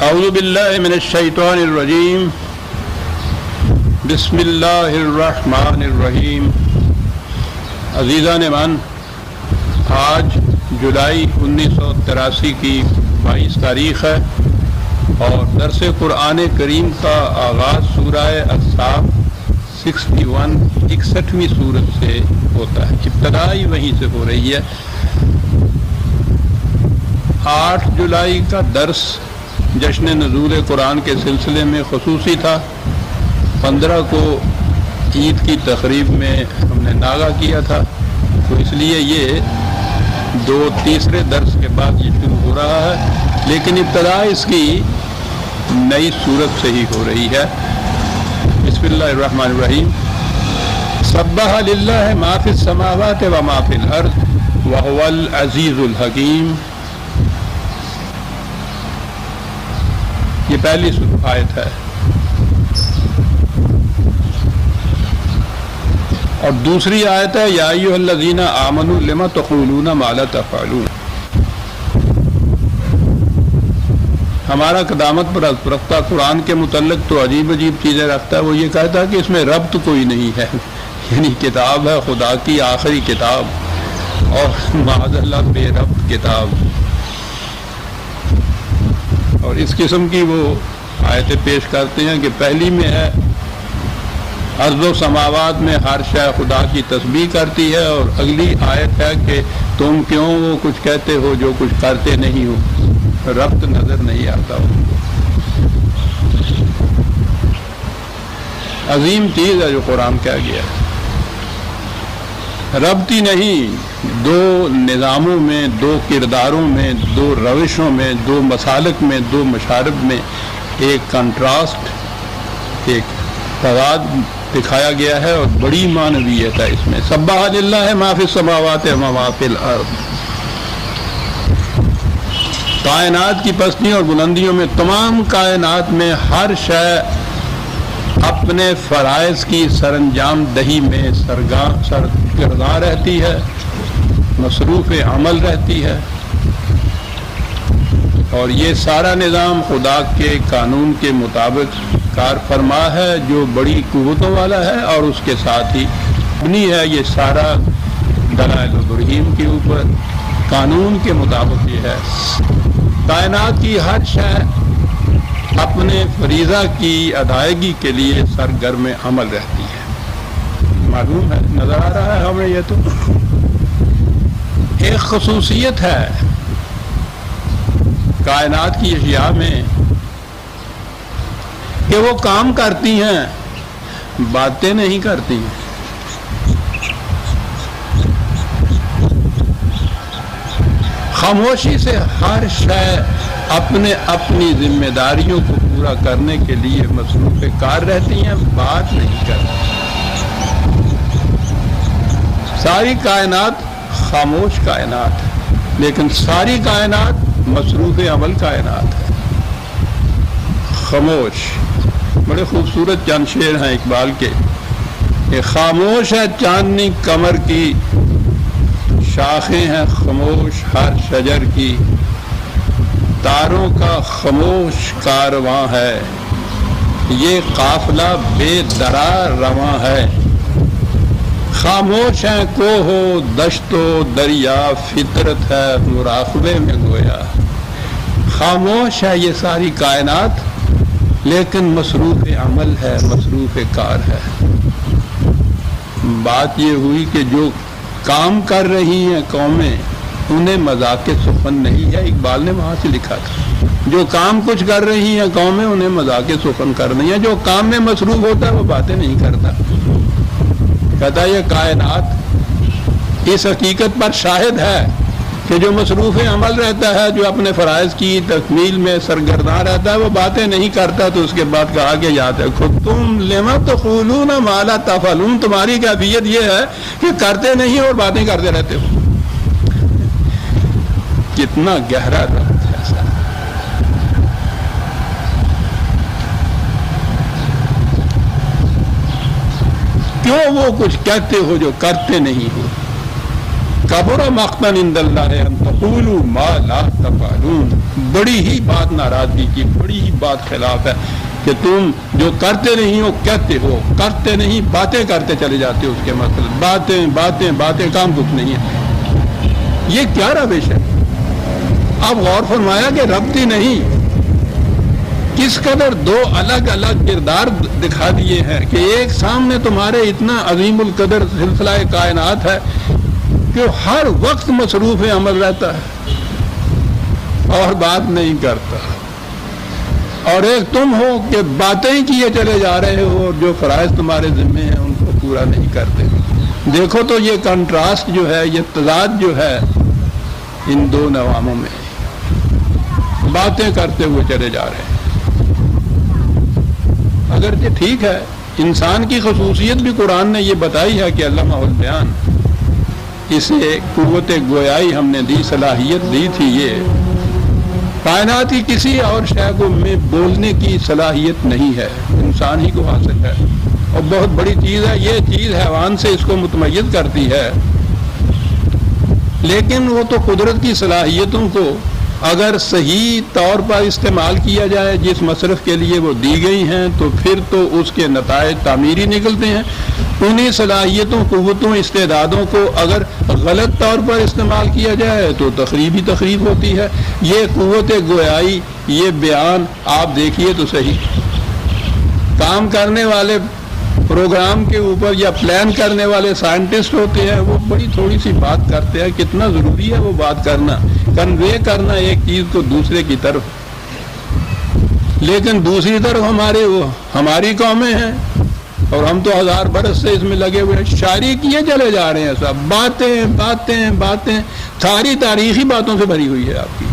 اعوذ باللہ من الشیطان الرجیم بسم اللہ الرحمن الرحیم۔ عزیزان من، آج جولائی 1983 کی 22 تاریخ ہے اور درس قرآن کریم کا آغاز سورہ الصاف 61 سورت سے ہوتا ہے، ابتدائی وہیں سے ہو رہی ہے۔ 8 جولائی کا درس جشن نزول قرآن کے سلسلے میں خصوصی تھا۔ 15 کو عید کی تقریب میں ہم نے ناغہ کیا تھا، تو اس لیے یہ تیسرے درس کے بعد یہ شروع ہو رہا ہے، لیکن ابتدا اس کی نئی صورت سے ہی ہو رہی ہے۔ بسم اللہ الرحمن الرحیم۔ سبح للہ ما فی السماوات و ما فی الارض وہو العزیز الحکیم۔ یہ پہلی آیت ہے، اور دوسری آیت ہے یا ایھا الذین آمنوا لم تقولون ما لا تفعلون۔ ہمارا قدامت پر رفتہ قرآن کے متعلق تو عجیب چیزیں رکھتا ہے۔ وہ یہ کہتا ہے کہ اس میں ربط کوئی نہیں ہے، یعنی کتاب ہے خدا کی آخری کتاب اور معاذ اللہ بے ربط کتاب، اور اس قسم کی وہ آیتیں پیش کرتے ہیں کہ پہلی میں ہے ارض و سماوات میں ہر شے خدا کی تسبیح کرتی ہے، اور اگلی آیت ہے کہ تم کیوں وہ کچھ کہتے ہو جو کچھ کرتے نہیں ہو، ربط نظر نہیں آتا ان کو۔ عظیم چیز ہے جو قرآن کہہ گیا ہے، ربط ہی نہیں، 2 نظاموں میں، 2 کرداروں میں، 2 روشوں میں، 2 مسالک میں، 2 مشارب میں ایک کنٹراسٹ، ایک تضاد دکھایا گیا ہے، اور بڑی معنویت ہے اس میں۔ سبح للہ ما فی السماوات و ما فی الارض۔ کائنات کی پستیوں اور بلندیوں میں، تمام کائنات میں ہر شے اپنے فرائض کی سرانجام دہی میں سرگرداں رہتی ہے، مصروف عمل رہتی ہے، اور یہ سارا نظام خدا کے قانون کے مطابق کار فرما ہے، جو بڑی قوتوں والا ہے، اور اس کے ساتھ ہی مبنی ہے یہ سارا دلائل و برہین کے اوپر، قانون کے مطابق یہ ہے۔ کائنات کی ہر شے اپنے فریضہ کی ادائیگی کے لیے سرگرم عمل رہتی ہے۔ معلوم ہے، نظر آ رہا ہے ہمیں یہ تو ایک خصوصیت ہے کائنات کی اشیاء میں کہ وہ کام کرتی ہیں، باتیں نہیں کرتی ہیں۔ خاموشی سے ہر شے اپنی ذمہ داریوں کو پورا کرنے کے لیے مصروف کار رہتی ہیں، بات نہیں کرتی۔ ساری کائنات خاموش کائنات ہے، لیکن ساری کائنات مصروف عمل کائنات ہے۔ خاموش، بڑے خوبصورت چند شعر ہیں اقبال کے کہ خاموش ہے چاندنی کمر کی، شاخیں ہیں خاموش ہر شجر کی، تاروں کا خاموش کارواں ہے، یہ قافلہ بے درا رواں ہے۔ خاموش ہیں کوہ و دشت و دریا، فطرت ہے مراقبے میں گویا۔ خاموش ہے یہ ساری کائنات، لیکن مصروف عمل ہے، مصروف کار ہے۔ بات یہ ہوئی کہ جو کام کر رہی ہیں قومیں، انہیں مذاق سخن نہیں ہے۔ اقبال نے وہاں سے لکھا تھا جو کام کچھ کر رہی ہیں قومیں، انہیں مذاق سخن کرنی ہے۔ جو کام میں مصروف ہوتا ہے وہ باتیں نہیں کرتا۔ کہتا ہے یہ کائنات اس حقیقت پر شاہد ہے کہ جو مصروف عمل رہتا ہے، جو اپنے فرائض کی تکمیل میں سرگرداں رہتا ہے، وہ باتیں نہیں کرتا۔ تو اس کے بعد کہا کہ یاد رکھو تم لما تقولون ما لا تفعلون، تمہاری کیفیت یہ ہے کہ کرتے نہیں اور باتیں کرتے رہتے ہو۔ کتنا گہرا ربط ہے ایسا۔ کیوں وہ کچھ کہتے ہو جو کرتے نہیں ہو؟ کبر مقتا عند اللہ ان تقولوا ما لا تفعلون، بڑی ہی بات ناراضگی کی، بڑی ہی بات خلاف ہے کہ تم جو کرتے نہیں ہو کہتے ہو، کرتے نہیں باتیں کرتے چلے جاتے ہو، اس کے مطلب باتیں باتیں باتیں، کام کچھ نہیں ہے۔ یہ کیا روش ہے؟ اب غور فرمایا کہ ربط ہی نہیں، کس قدر دو الگ الگ کردار دکھا دیے ہیں کہ ایک سامنے تمہارے اتنا عظیم القدر سلسلہ کائنات ہے کہ ہر وقت مصروف عمل رہتا ہے اور بات نہیں کرتا، اور ایک تم ہو کہ باتیں ہی کیے چلے جا رہے ہو اور جو فرائض تمہارے ذمے ہیں ان کو پورا نہیں کرتے۔ دیکھو تو یہ کنٹراسٹ جو ہے، یہ تضاد جو ہے ان دو نظاموں میں، باتیں کرتے ہوئے چلے جا رہے ہیں۔ اگرچہ ٹھیک ہے، انسان کی خصوصیت بھی قرآن نے یہ بتائی ہے کہ علامہ البیان، اسے قوت گویائی ہم نے دی، صلاحیت دی تھی۔ یہ کائنات کی کسی اور شے کو میں بولنے کی صلاحیت نہیں ہے، انسان ہی کو حاصل ہے، اور بہت بڑی چیز ہے۔ یہ چیز حیوان سے اس کو متمیز کرتی ہے، لیکن وہ تو قدرت کی صلاحیتوں کو اگر صحیح طور پر استعمال کیا جائے جس مصرف کے لیے وہ دی گئی ہیں تو پھر تو اس کے نتائج تعمیری نکلتے ہیں۔ انہیں صلاحیتوں، قوتوں، استعدادوں کو اگر غلط طور پر استعمال کیا جائے تو تخریب ہی تخریب ہوتی ہے۔ یہ قوت گویائی، یہ بیان آپ دیکھیے تو صحیح، کام کرنے والے پروگرام کے اوپر یا پلان کرنے والے سائنٹسٹ ہوتے ہیں، وہ بڑی تھوڑی سی بات کرتے ہیں، کتنا ضروری ہے وہ بات کرنا، کنوے کرنا ایک چیز کو دوسرے کی طرف، لیکن دوسری طرف ہماری قومیں ہیں اور ہم تو 1000 برس سے اس میں لگے ہوئے ہیں، شاعری کیے چلے جا رہے ہیں، سب باتیں باتیں باتیں، ساری تاریخی باتوں سے بھری ہوئی ہے آپ کی۔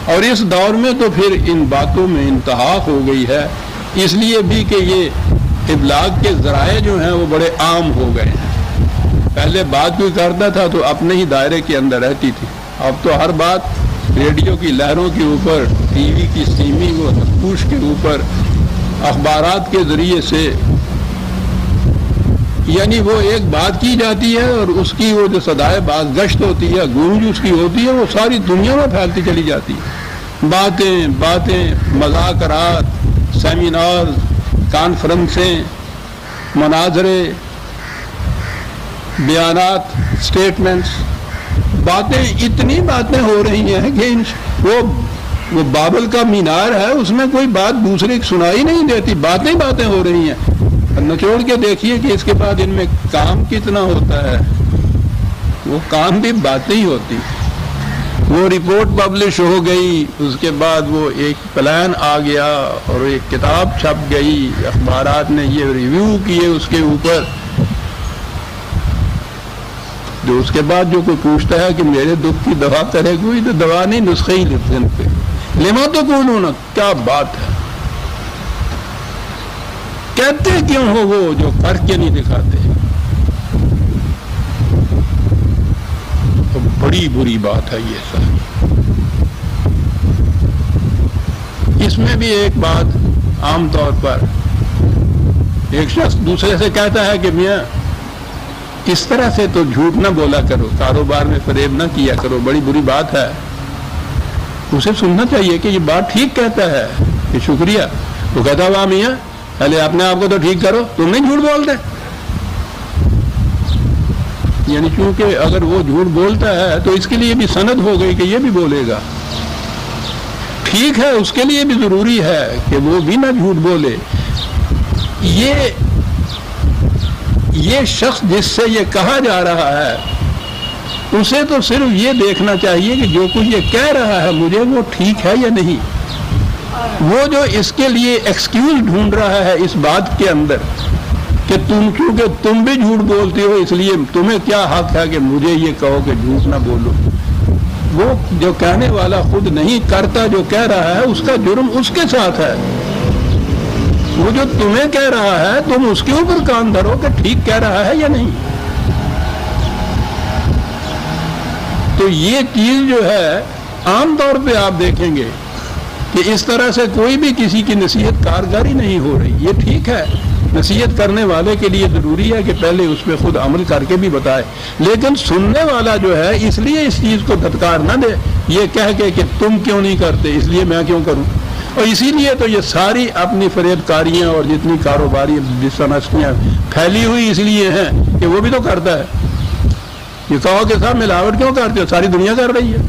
اور اس دور میں تو پھر ان باتوں میں انتہا ہو گئی ہے، اس لیے بھی کہ یہ ابلاغ کے ذرائع جو ہیں وہ بڑے عام ہو گئے ہیں۔ پہلے بات کوئی کرتا تھا تو اپنے ہی دائرے کے اندر رہتی تھی، اب تو ہر بات ریڈیو کی لہروں کے اوپر، ٹی وی کی اسٹریمنگ و نقوش کے اوپر، اخبارات کے ذریعے سے، یعنی وہ ایک بات کی جاتی ہے اور اس کی وہ جو صدائے باز گشت ہوتی ہے، گونج اس کی ہوتی ہے، وہ ساری دنیا میں پھیلتی چلی جاتی ہے۔ باتیں باتیں، مذاکرات، سیمینار، کانفرنسیں، مناظرے، بیانات، سٹیٹمنٹس، باتیں، اتنی باتیں ہو رہی ہیں کہ وہ بابل کا مینار ہے، اس میں کوئی بات دوسرے کی سنائی نہیں دیتی، باتیں باتیں ہو رہی ہیں۔ نچوڑ کے دیکھیے کہ اس کے بعد ان میں کام کتنا ہوتا ہے، وہ کام بھی باتیں ہی ہوتی۔ وہ رپورٹ پبلش ہو گئی، اس کے بعد وہ ایک پلان آ گیا اور ایک کتاب چھپ گئی، اخبارات نے یہ ریویو کیے اس کے اوپر، جو اس کے بعد جو کوئی پوچھتا ہے کہ میرے دکھ کی دوا کرے کوئی، تو دوا نہیں، نسخے ہی لکھتے ہیں پہ، لما تو کون ہونا، کیا بات ہے، کہتے کیوں ہو وہ جو کر کے نہیں دکھاتے؟ تو بڑی بری بات ہے یہ سب۔ اس میں بھی ایک بات عام طور پر ایک شخص دوسرے سے کہتا ہے کہ میاں اس طرح سے تو جھوٹ نہ بولا کرو، کاروبار میں فریب نہ کیا کرو، بڑی بری بات ہے۔ اسے سننا چاہیے کہ یہ بات ٹھیک کہتا ہے، کہ شکریہ۔ وہ کہتا ہوا میاں پہلے اپنے آپ کو تو ٹھیک کرو، تم نہیں جھوٹ بولتے۔ یعنی چونکہ اگر وہ جھوٹ بولتا ہے تو اس کے لیے بھی سند ہو گئی کہ یہ بھی بولے گا، ٹھیک ہے، اس کے لیے بھی ضروری ہے کہ وہ بھی نہ جھوٹ بولے۔ یہ شخص جس سے یہ کہا جا رہا ہے اسے تو صرف یہ دیکھنا چاہیے کہ جو کچھ یہ کہہ رہا ہے مجھے وہ ٹھیک ہے یا نہیں۔ وہ جو اس کے لیے ایکسکیوز ڈھونڈ رہا ہے اس بات کے اندر کہ کیونکہ تم بھی جھوٹ بولتے ہو اس لیے تمہیں کیا حق ہے کہ مجھے یہ کہو کہ جھوٹ نہ بولو، وہ جو کہنے والا خود نہیں کرتا، جو کہہ رہا ہے اس کا جرم اس کے ساتھ ہے۔ وہ جو تمہیں کہہ رہا ہے تم اس کے اوپر کان دھرو کہ ٹھیک کہہ رہا ہے یا نہیں۔ تو یہ چیز جو ہے عام طور پہ آپ دیکھیں گے کہ اس طرح سے کوئی بھی کسی کی نصیحت کارگر ہی نہیں ہو رہی۔ یہ ٹھیک ہے نصیحت کرنے والے کے لیے ضروری ہے کہ پہلے اس پہ خود عمل کر کے بھی بتائے، لیکن سننے والا جو ہے اس لیے اس چیز کو دھتکار نہ دے یہ کہہ کے کہ تم کیوں نہیں کرتے اس لیے میں کیوں کروں. اور اسی لیے تو یہ ساری اپنی فریب کاریاں اور جتنی کاروباری ڈسانیسٹیاں پھیلی ہوئی اس لیے ہیں کہ وہ بھی تو کرتا ہے. یہ کہو کہ صاحب ملاوٹ کیوں کرتے ہو، ساری دنیا کر رہی ہے.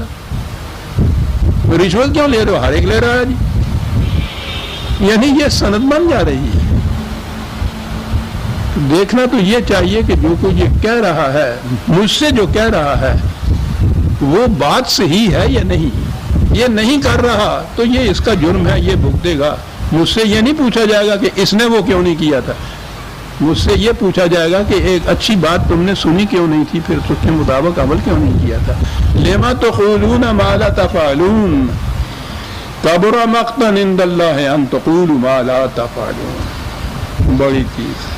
رشوت کیوں لے رہے ہو، ہر ایک لے رہا ہے جی. یعنی یہ سند بن جا رہی ہے. دیکھنا تو یہ چاہیے کہ جو کوئی یہ کہہ رہا ہے، مجھ سے جو کہہ رہا ہے وہ بات صحیح ہے یا نہیں. یہ نہیں کر رہا تو یہ اس کا جرم ہے، یہ بھگتے گا. مجھ سے یہ نہیں پوچھا جائے گا کہ اس نے وہ کیوں نہیں کیا تھا، مجھ سے یہ پوچھا جائے گا کہ ایک اچھی بات تم نے سنی کیوں نہیں تھی، پھر اس کے مطابق عمل کیوں نہیں کیا تھا. لما تقولون ما لا تفعلون کبر مقتا عند اللہ ان تقولوا ما لا تفعلون. بڑی چیز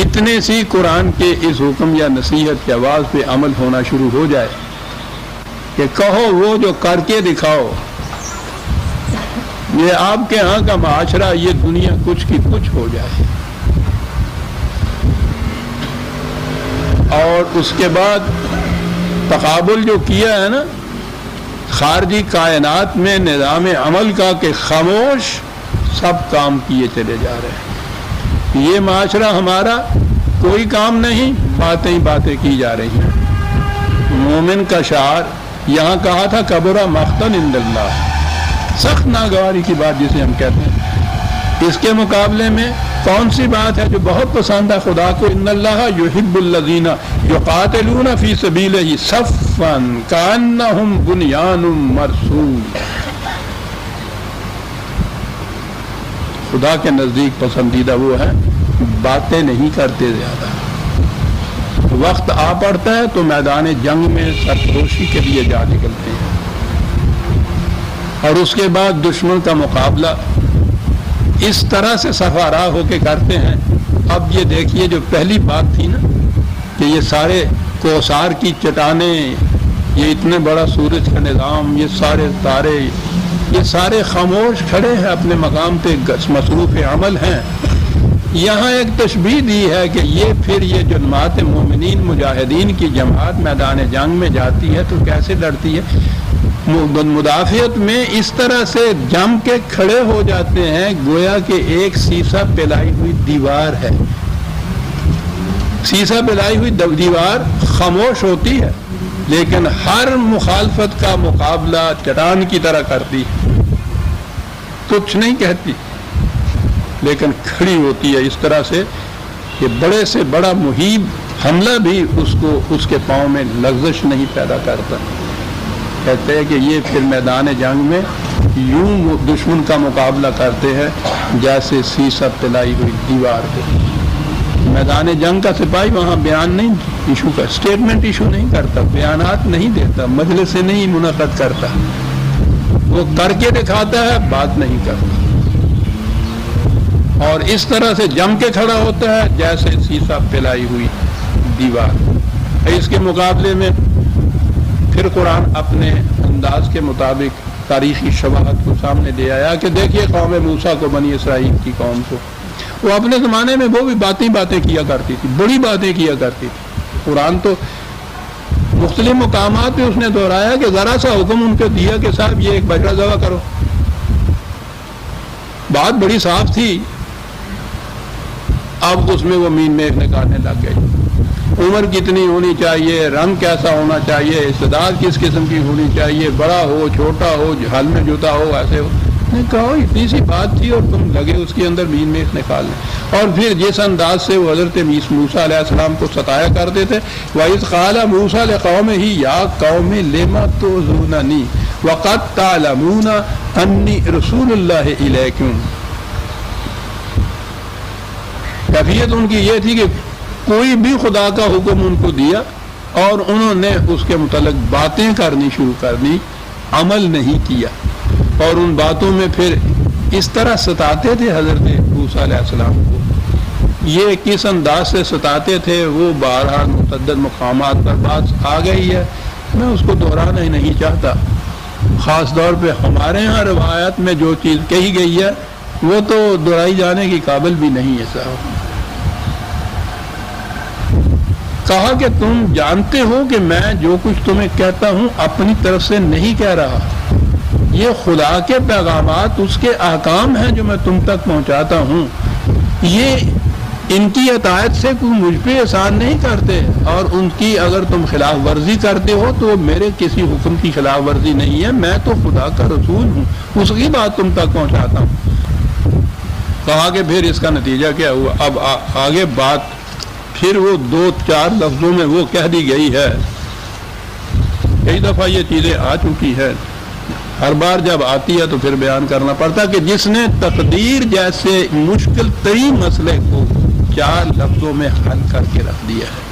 اتنے سی قرآن کے اس حکم یا نصیحت کی آواز پہ عمل ہونا شروع ہو جائے کہ کہو وہ جو کر کے دکھاؤ. یہ آپ کے ہاں کا معاشرہ، یہ دنیا کچھ کی کچھ ہو جائے. اور اس کے بعد تقابل جو کیا ہے نا خارجی کائنات میں نظام عمل کا کہ خاموش سب کام کیے چلے جا رہے ہیں. یہ معاشرہ ہمارا کوئی کام نہیں، باتیں ہی باتیں کی جا رہی ہیں. مومن کا شعار یہاں کہا تھا کبرا مقتن عند اللہ، سخت ناگواری کی بات جسے ہم کہتے ہیں. اس کے مقابلے میں کون سی بات ہے جو بہت پسند ہے خدا کو؟ ان اللہ یحب الذین یقاتلون فی سبیلہ صفا کانہم بنیان مرصوص. خدا کے نزدیک پسندیدہ وہ ہے باتیں نہیں کرتے زیادہ. وقت آ پڑتا ہے تو میدان جنگ میں سرفروشی کے لیے جا نکلتے ہیں، اور اس کے بعد دشمن کا مقابلہ اس طرح سے سفارا ہو کے کرتے ہیں. اب یہ دیکھیے جو پہلی بات تھی نا کہ یہ سارے کوثار کی چٹانیں، یہ اتنے بڑا سورج کا نظام، یہ سارے تارے، یہ سارے خاموش کھڑے ہیں اپنے مقام پہ مصروف عمل ہیں. یہاں ایک تشبیہ دی ہے کہ یہ پھر یہ جماعت مومنین مجاہدین کی جماعت میدان جنگ میں جاتی ہے تو کیسے لڑتی ہے. مدافعت میں اس طرح سے جم کے کھڑے ہو جاتے ہیں گویا کہ ایک سیسا پلائی ہوئی دیوار ہے. سیسا پلائی ہوئی دیوار خاموش ہوتی ہے لیکن ہر مخالفت کا مقابلہ چٹان کی طرح کرتی ہے، کچھ نہیں کہتی لیکن کھڑی ہوتی ہے اس طرح سے کہ بڑے سے بڑا محیب حملہ بھی اس کو اس کے پاؤں میں لغزش نہیں پیدا کرتا. کہتے ہیں کہ یہ پھر میدان جنگ میں یوں دشمن کا مقابلہ کرتے ہیں جیسے سیسا پلائی ہوئی دیوار کو. میدان جنگ کا سپاہی وہاں بیان نہیں ایشو کا، اسٹیٹمنٹ ایشو نہیں کرتا، بیانات نہیں دیتا، مجلس سے نہیں منعقد کرتا، وہ کر کے دکھاتا ہے، بات نہیں کرتا. اور اس طرح سے جم کے کھڑا ہوتا ہے جیسے سیسا پلائی ہوئی دیوار. اس کے مقابلے میں پھر قرآن اپنے انداز کے مطابق تاریخی شواہد کو سامنے لے آیا کہ دیکھیے قوم موسیٰ کو، بنی اسرائیل کی قوم کو، وہ اپنے زمانے میں وہ بھی باتیں کیا کرتی تھی، بڑی باتیں کیا کرتی تھی. قرآن تو مختلف مقامات پہ اس نے دہرایا کہ ذرا سا حکم ان کو دیا کہ صاحب یہ ایک بچڑا ذبح کرو، بات بڑی صاف تھی. اب اس میں وہ مین میخ نکالنے لگ گئی. عمر کتنی ہونی چاہیے، رنگ کیسا ہونا چاہیے، استعداد کس قسم کی ہونی چاہیے، بڑا ہو چھوٹا ہو، حل میں جوتا ہو، ایسے ہو. نے کہا اتنی سی بات تھی اور تم لگے اس کے اندر مین میخ نکالنے. اور پھر جس انداز سے وہ حضرت موسیٰ علیہ السلام کو ستایا کرتے تھے، وَإِذْ قَالَ مُوسَىٰ لِقَوْمِهِ يَا قَوْمِ لِمَ تُؤْذُونَنِي وَقَدْ تَعْلَمُونَ أَنِّي رَسُولُ اللَّهِ إِلَيْكُمْ. کیفیت ان کی یہ تھی کہ کوئی بھی خدا کا حکم ان کو دیا اور انہوں نے اس کے متعلق باتیں کرنی شروع کر دی، عمل نہیں کیا. اور ان باتوں میں پھر اس طرح ستاتے تھے حضرت موسیٰ علیہ السلام کو. یہ کس انداز سے ستاتے تھے وہ بارہا متعدد مقامات پر بات آ گئی ہے، میں اس کو دہرانا ہی نہیں چاہتا. خاص طور پہ ہمارے ہاں روایت میں جو چیز کہی گئی ہے وہ تو دہرائی جانے کی قابل بھی نہیں ہے صاحب. کہا کہ تم جانتے ہو کہ میں جو کچھ تمہیں کہتا ہوں اپنی طرف سے نہیں کہہ رہا، یہ خدا کے پیغامات، اس کے احکام ہیں جو میں تم تک پہنچاتا ہوں. یہ ان کی اطاعت سے کوئی مجھ پہ احسان نہیں کرتے، اور ان کی اگر تم خلاف ورزی کرتے ہو تو میرے کسی حکم کی خلاف ورزی نہیں ہے، میں تو خدا کا رسول ہوں، اس کی بات تم تک پہنچاتا ہوں. کہا کہ پھر اس کا نتیجہ کیا ہوا؟ اب آگے بات پھر وہ 2-4 لفظوں میں وہ کہہ دی گئی ہے. کئی دفعہ یہ چیزیں آ چکی ہے، ہر بار جب آتی ہے تو پھر بیان کرنا پڑتا کہ جس نے تقدیر جیسے مشکل ترین مسئلے کو 4 لفظوں میں حل کر کے رکھ دیا ہے.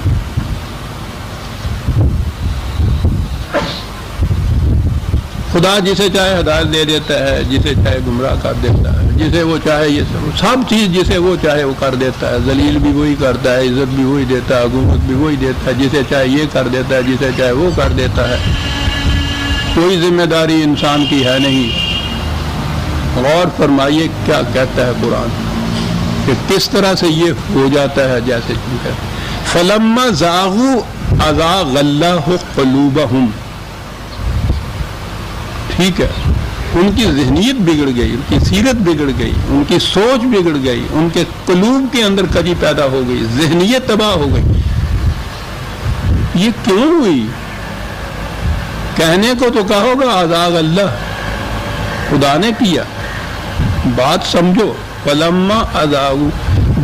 خدا جسے چاہے ہدایت دے دیتا ہے، جسے چاہے گمراہ کر دیتا ہے، جسے وہ چاہے یہ سب چیز جسے وہ چاہے وہ کر دیتا ہے. ذلیل بھی وہی کرتا ہے، عزت بھی وہی دیتا ہے، حکومت بھی وہی دیتا ہے، جسے چاہے یہ کر دیتا ہے، جسے چاہے وہ کر دیتا ہے. کوئی ذمہ داری انسان کی ہے نہیں. غور فرمائیے کیا کہتا ہے قرآن کہ کس طرح سے یہ ہو جاتا ہے. جیسے فَلَمَّا زَاغُوا أَزَاغَ اللَّهُ قُلُوبَهُمْ. ٹھیک ہے، ان کی ذہنیت بگڑ گئی، ان کی سیرت بگڑ گئی، ان کی سوچ بگڑ گئی، ان کے قلوب کے اندر کجی پیدا ہو گئی، ذہنیت تباہ ہو گئی. یہ کیوں ہوئی؟ کہنے کو تو کہو گا أَزَاغَ اللَّهُ، خدا نے کیا. بات سمجھو. فَلَمَّا أَزَاغُوا،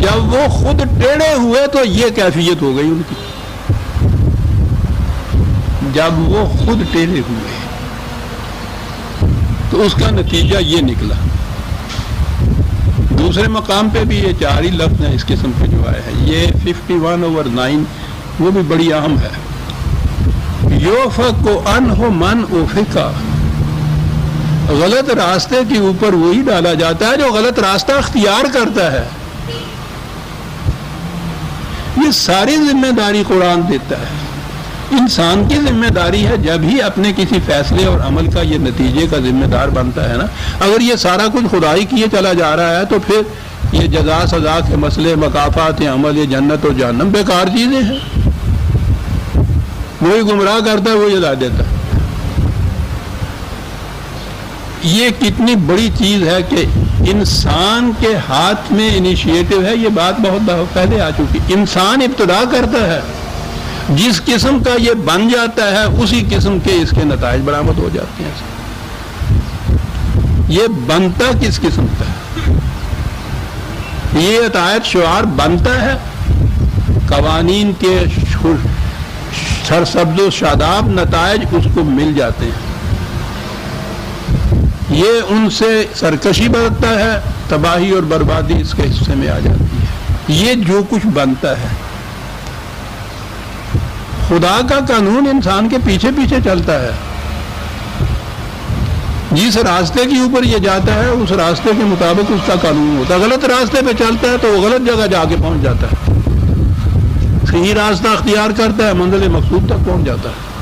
جب وہ خود ٹیڑھے ہوئے تو یہ کیفیت ہو گئی ان کی. جب وہ خود ٹیڑھے ہوئے تو اس کا نتیجہ یہ نکلا. دوسرے مقام پہ بھی یہ 4 ہی لفظ ہیں اس قسم کے جو آئے ہیں. یہ 51/9 وہ بھی بڑی اہم ہے. یوفق عنہ من افک، غلط راستے کے اوپر وہی ڈالا جاتا ہے جو غلط راستہ اختیار کرتا ہے. یہ ساری ذمہ داری قرآن دیتا ہے. انسان کی ذمہ داری ہے جب ہی اپنے کسی فیصلے اور عمل کا یہ نتیجے کا ذمہ دار بنتا ہے نا. اگر یہ سارا کچھ خدائی کیے چلا جا رہا ہے تو پھر یہ جزا سزا کے مسئلے، مکافات عمل، یہ جنت اور جہنم بیکار چیزیں ہیں. وہی گمراہ کرتا ہے، وہی ہدایت دیتا ہے. یہ کتنی بڑی چیز ہے کہ انسان کے ہاتھ میں انیشیٹو ہے. یہ بات بہت پہلے آ چکی. انسان ابتدا کرتا ہے، جس قسم کا یہ بن جاتا ہے اسی قسم کے اس کے نتائج برآمد ہو جاتے ہیں. یہ بنتا کس قسم کا ہے؟ یہ اطاعت شعار بنتا ہے قوانین کے سرسبز و شاداب نتائج اس کو مل جاتے ہیں. یہ ان سے سرکشی برتتا ہے، تباہی اور بربادی اس کے حصے میں آ جاتی ہے. یہ جو کچھ بنتا ہے، خدا کا قانون انسان کے پیچھے پیچھے چلتا ہے. جس راستے کے اوپر یہ جاتا ہے اس راستے کے مطابق اس کا قانون ہوتا ہے. غلط راستے پہ چلتا ہے تو وہ غلط جگہ جا کے پہنچ جاتا ہے. صحیح راستہ اختیار کرتا ہے، منزل مقصود تک پہنچ جاتا ہے.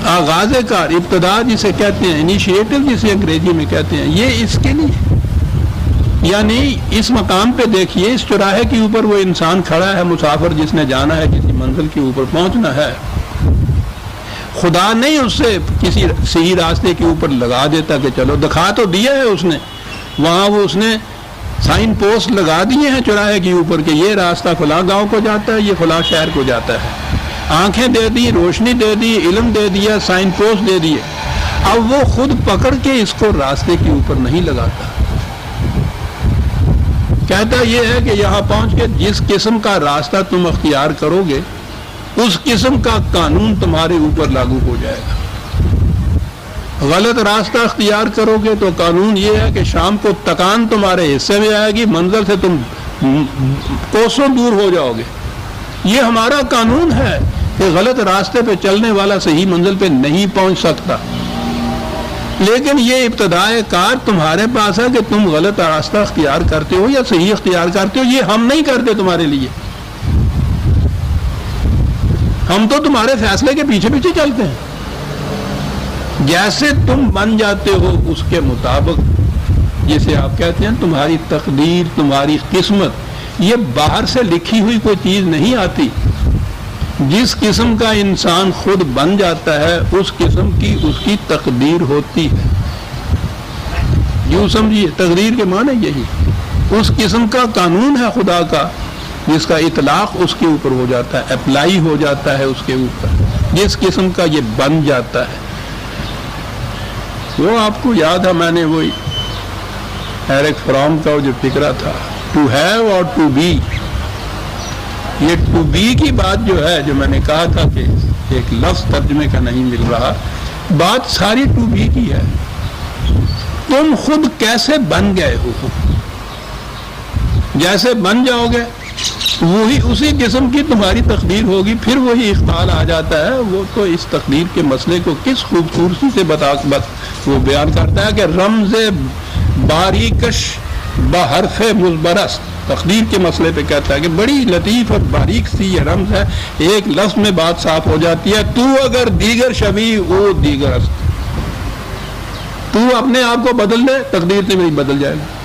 آغاز کار، ابتدا جسے کہتے ہیں، انیشیٹو جسے انگریزی میں کہتے ہیں، یہ اس کے لیے، یعنی اس مقام پہ دیکھیے، اس چوراہے کے اوپر وہ انسان کھڑا ہے، مسافر جس نے جانا ہے، کسی منزل کے اوپر پہنچنا ہے. خدا نہیں اس سے کسی صحیح راستے کے اوپر لگا دیتا کہ چلو، دکھا تو دیا ہے اس نے، وہاں وہ اس نے سائن پوسٹ لگا دیے ہیں چوراہے کے اوپر کہ یہ راستہ فلاں گاؤں کو جاتا ہے، یہ فلاں شہر کو جاتا ہے. آنکھیں دے دی، روشنی دے دی، علم دے دیا، سائن پوسٹ دے دیے. اب وہ خود پکڑ کے اس کو راستے کے اوپر نہیں لگاتا. کہتا یہ ہے کہ یہاں پہنچ کے جس قسم کا راستہ تم اختیار کرو گے اس قسم کا قانون تمہارے اوپر لاگو ہو جائے گا. غلط راستہ اختیار کرو گے تو قانون یہ ہے کہ شام کو تکان تمہارے حصے میں آئے گی، منزل سے تم کوسوں دور ہو جاؤ گے. یہ ہمارا قانون ہے کہ غلط راستے پہ چلنے والا صحیح منزل پہ نہیں پہنچ سکتا. لیکن یہ ابتدائے کار تمہارے پاس ہے کہ تم غلط راستہ اختیار کرتے ہو یا صحیح اختیار کرتے ہو. یہ ہم نہیں کرتے تمہارے لیے. ہم تو تمہارے فیصلے کے پیچھے پیچھے چلتے ہیں. جیسے تم بن جاتے ہو اس کے مطابق، جسے آپ کہتے ہیں تمہاری تقدیر، تمہاری قسمت، یہ باہر سے لکھی ہوئی کوئی چیز نہیں آتی. جس قسم کا انسان خود بن جاتا ہے اس قسم کی اس کی تقدیر ہوتی ہے. یوں سمجھیے، تقدیر کے معنی یہی، اس قسم کا قانون ہے خدا کا جس کا اطلاق اس کے اوپر ہو جاتا ہے، اپلائی ہو جاتا ہے اس کے اوپر، جس قسم کا یہ بن جاتا ہے. وہ آپ کو یاد ہے، میں نے وہی ایرک فرام کا جو فکرہ تھا، ٹو ہیو اور ٹو بی. یہ ٹو بی کی بات جو ہے، جو میں نے کہا تھا کہ ایک لفظ ترجمے کا نہیں مل رہا، بات ساری ٹو بی کی ہے. تم خود کیسے بن گئے ہو، جیسے بن جاؤ گے وہی اسی قسم کی تمہاری تقدیر ہوگی. پھر وہی اخبار آ جاتا ہے. وہ تو اس تقدیر کے مسئلے کو کس خوبصورتی سے وہ بیان کرتا ہے کہ رمز باریکش بحرف مزبرست، تقدیر کے مسئلے پہ کہتا ہے کہ بڑی لطیف اور باریک سی یہ رمز ہے، ایک لفظ میں بات صاف ہو جاتی ہے. تو اگر دیگر شبیہ او دیگر است، تو اپنے آپ کو بدل دے، تقدیر سے بھی بدل جائے گا.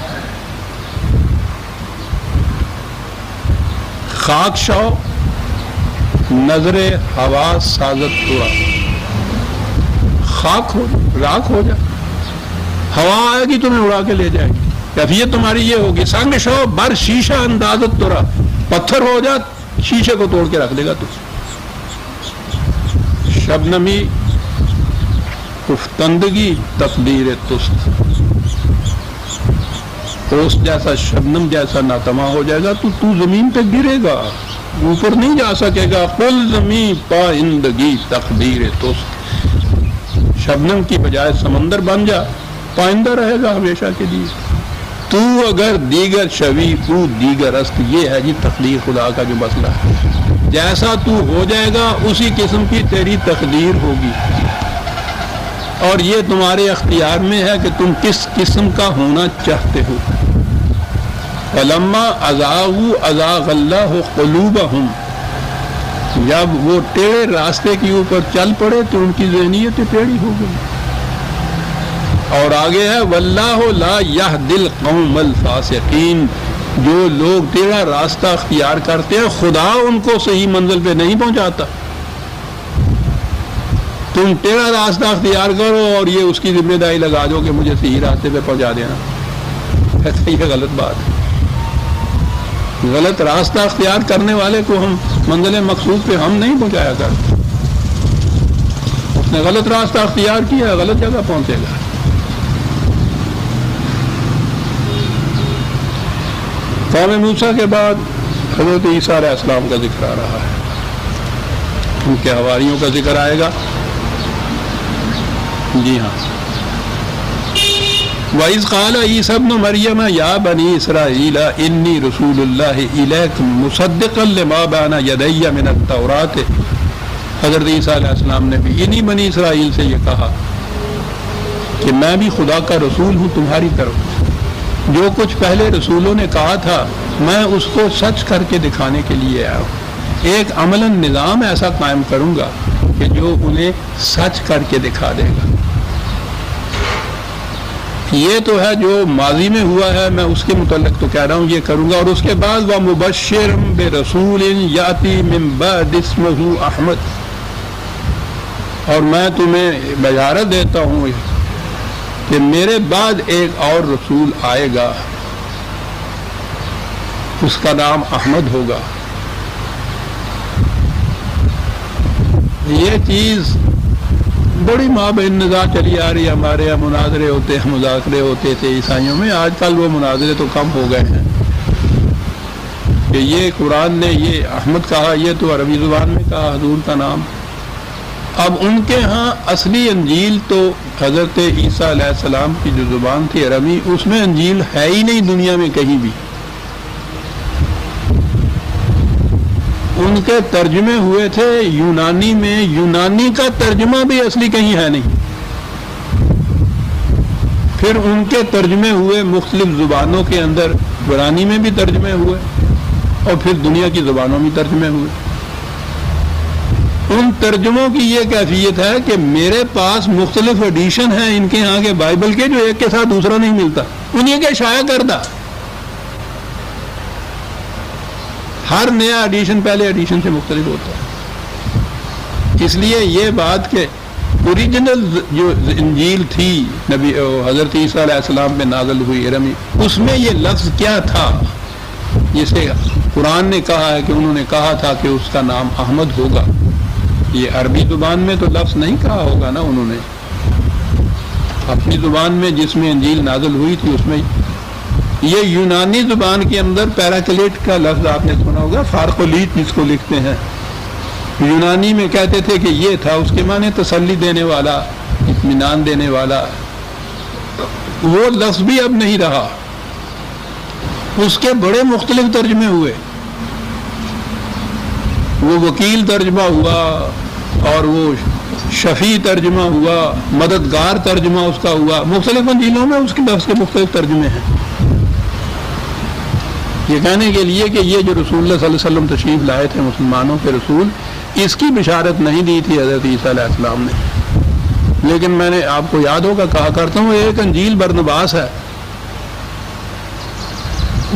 خاک شو نظر ہوا سازت ترا، خاک ہو، راکھ ہو جا، ہوا آئے گی تمہیں اڑا کے لے جائے گی. کیفیت تمہاری یہ ہوگی. سنگ شو بر شیشہ اندازت ترا، پتھر ہو جا، شیشے کو توڑ کے رکھ دے گا تو. شبنمی افتندگی تقدیر تست، اوس جیسا شبنم جیسا ناتما ہو جائے گا تو زمین پہ گرے گا، اوپر نہیں جا سکے گا. قل زمین پائندگی تقدیر تست، شبنم کی بجائے سمندر بن جا، پائندہ رہے گا ہمیشہ کے لیے. تو اگر دیگر شوی او دیگر است، یہ ہے جی تقدیر خدا کا جو مسئلہ ہے. جیسا تو ہو جائے گا اسی قسم کی تیری تقدیر ہوگی، اور یہ تمہارے اختیار میں ہے کہ تم کس قسم کا ہونا چاہتے ہو. فلما ازاغوا ازاغ اللہ قلوبہم، جب وہ ٹیڑھے راستے کے اوپر چل پڑے تو ان کی ذہنیت ٹیڑھی ہو گئی. اور آگے ہے واللہ لا یہدی القوم الفاسقین، جو لوگ ٹیڑھا راستہ اختیار کرتے ہیں خدا ان کو صحیح منزل پہ نہیں پہنچاتا. تم ٹیڑھا راستہ اختیار کرو اور یہ اس کی ذمہ داری لگا دو کہ مجھے صحیح راستے پہ پہنچا دینا. یہ غلط بات ہے. غلط راستہ اختیار کرنے والے کو ہم منزل مقصود پہ ہم نہیں پہنچایا کرتے. اس نے غلط راستہ اختیار کیا، غلط جگہ پہنچے گا. قوم موسیٰ کے بعد حضرت عیسیٰ علیہ السلام کا ذکر آ رہا ہے، ان کے حواریوں کا ذکر آئے گا. جی ہاں، وَإِذْ قَالَ عِيسَى ابْنُ مَرْيَمَ يَا بَنِي إِسْرَائِيلَ إِنِّي رَسُولُ اللَّهِ إِلَيْكُمْ مُصَدِّقًا لِمَا بَيْنَ يَدَيَّ مِنَ التَّوْرَاةِ. حضرت عیسیٰ علیہ السلام نے بھی انہی بنی اسرائیل سے یہ کہا کہ میں بھی خدا کا رسول ہوں تمہاری طرف. جو کچھ پہلے رسولوں نے کہا تھا میں اس کو سچ کر کے دکھانے کے لیے آیا ہوں. ایک عملاً نظام ایسا قائم کروں گا کہ جو انہیں سچ کر کے دکھا دے گا. یہ تو ہے جو ماضی میں ہوا ہے، میں اس کے متعلق تو کہہ رہا ہوں یہ کروں گا. اور اس کے بعد وَمُبَشِّرٌ بِرَسُولٍ يَأْتِي مِن بَعْدِهِ اسْمُهُ أَحْمَدُ، اور میں تمہیں بشارت دیتا ہوں کہ میرے بعد ایک اور رسول آئے گا، اس کا نام احمد ہوگا. یہ چیز بڑی مابین نزاع چلی آ رہی ہے. ہمارے یہاں مناظرے ہوتے ہیں، مذاکرے ہوتے تھے عیسائیوں میں. آج کل وہ مناظرے تو کم ہو گئے ہیں کہ یہ قرآن نے یہ احمد کہا، یہ تو عربی زبان میں کہا حضور کا نام. اب ان کے ہاں اصلی انجیل تو حضرت عیسیٰ علیہ السلام کی جو زبان تھی عربی، اس میں انجیل ہے ہی نہیں دنیا میں کہیں بھی. ان کے ترجمے ہوئے تھے یونانی میں، یونانی کا ترجمہ بھی اصلی کہیں ہے نہیں. پھر ان کے ترجمے ہوئے مختلف زبانوں کے اندر، عبرانی میں بھی ترجمے ہوئے اور پھر دنیا کی زبانوں میں ترجمے ہوئے. ان ترجموں کی یہ کیفیت ہے کہ میرے پاس مختلف ایڈیشن ہیں ان کے یہاں کے بائبل کے، جو ایک کے ساتھ دوسرا نہیں ملتا، انہیں کے شائع کردہ. ہر نیا ایڈیشن پہلے ایڈیشن سے مختلف ہوتا ہے. اس لیے یہ بات کہ اوریجنل جو انجیل تھی نبی حضرت عیسیٰ علیہ السلام پہ نازل ہوئی ارمی، اس میں یہ لفظ کیا تھا، جسے قرآن نے کہا ہے کہ انہوں نے کہا تھا کہ اس کا نام احمد ہوگا. یہ عربی زبان میں تو لفظ نہیں کہا ہوگا نا، انہوں نے اپنی زبان میں جس میں انجیل نازل ہوئی تھی اس میں. یہ یونانی زبان کے اندر پیراکلیٹ کا لفظ آپ نے سنا ہوگا، فارقولیٹ جس کو لکھتے ہیں، یونانی میں کہتے تھے کہ یہ تھا، اس کے معنی تسلی دینے والا، اطمینان دینے والا. وہ لفظ بھی اب نہیں رہا، اس کے بڑے مختلف ترجمے ہوئے. وہ وکیل ترجمہ ہوا اور وہ شفیع ترجمہ ہوا، مددگار ترجمہ اس کا ہوا. مختلف انجیلوں میں اس کے لفظ کے مختلف ترجمے ہیں. یہ کہنے کے لیے کہ یہ جو رسول اللہ صلی اللہ علیہ وسلم تشریف لائے تھے، مسلمانوں کے رسول، اس کی بشارت نہیں دی تھی حضرت عیسیٰ علیہ السلام نے. لیکن میں نے آپ کو یاد ہوگا کہا کرتا ہوں، ایک انجیل برنباس ہے.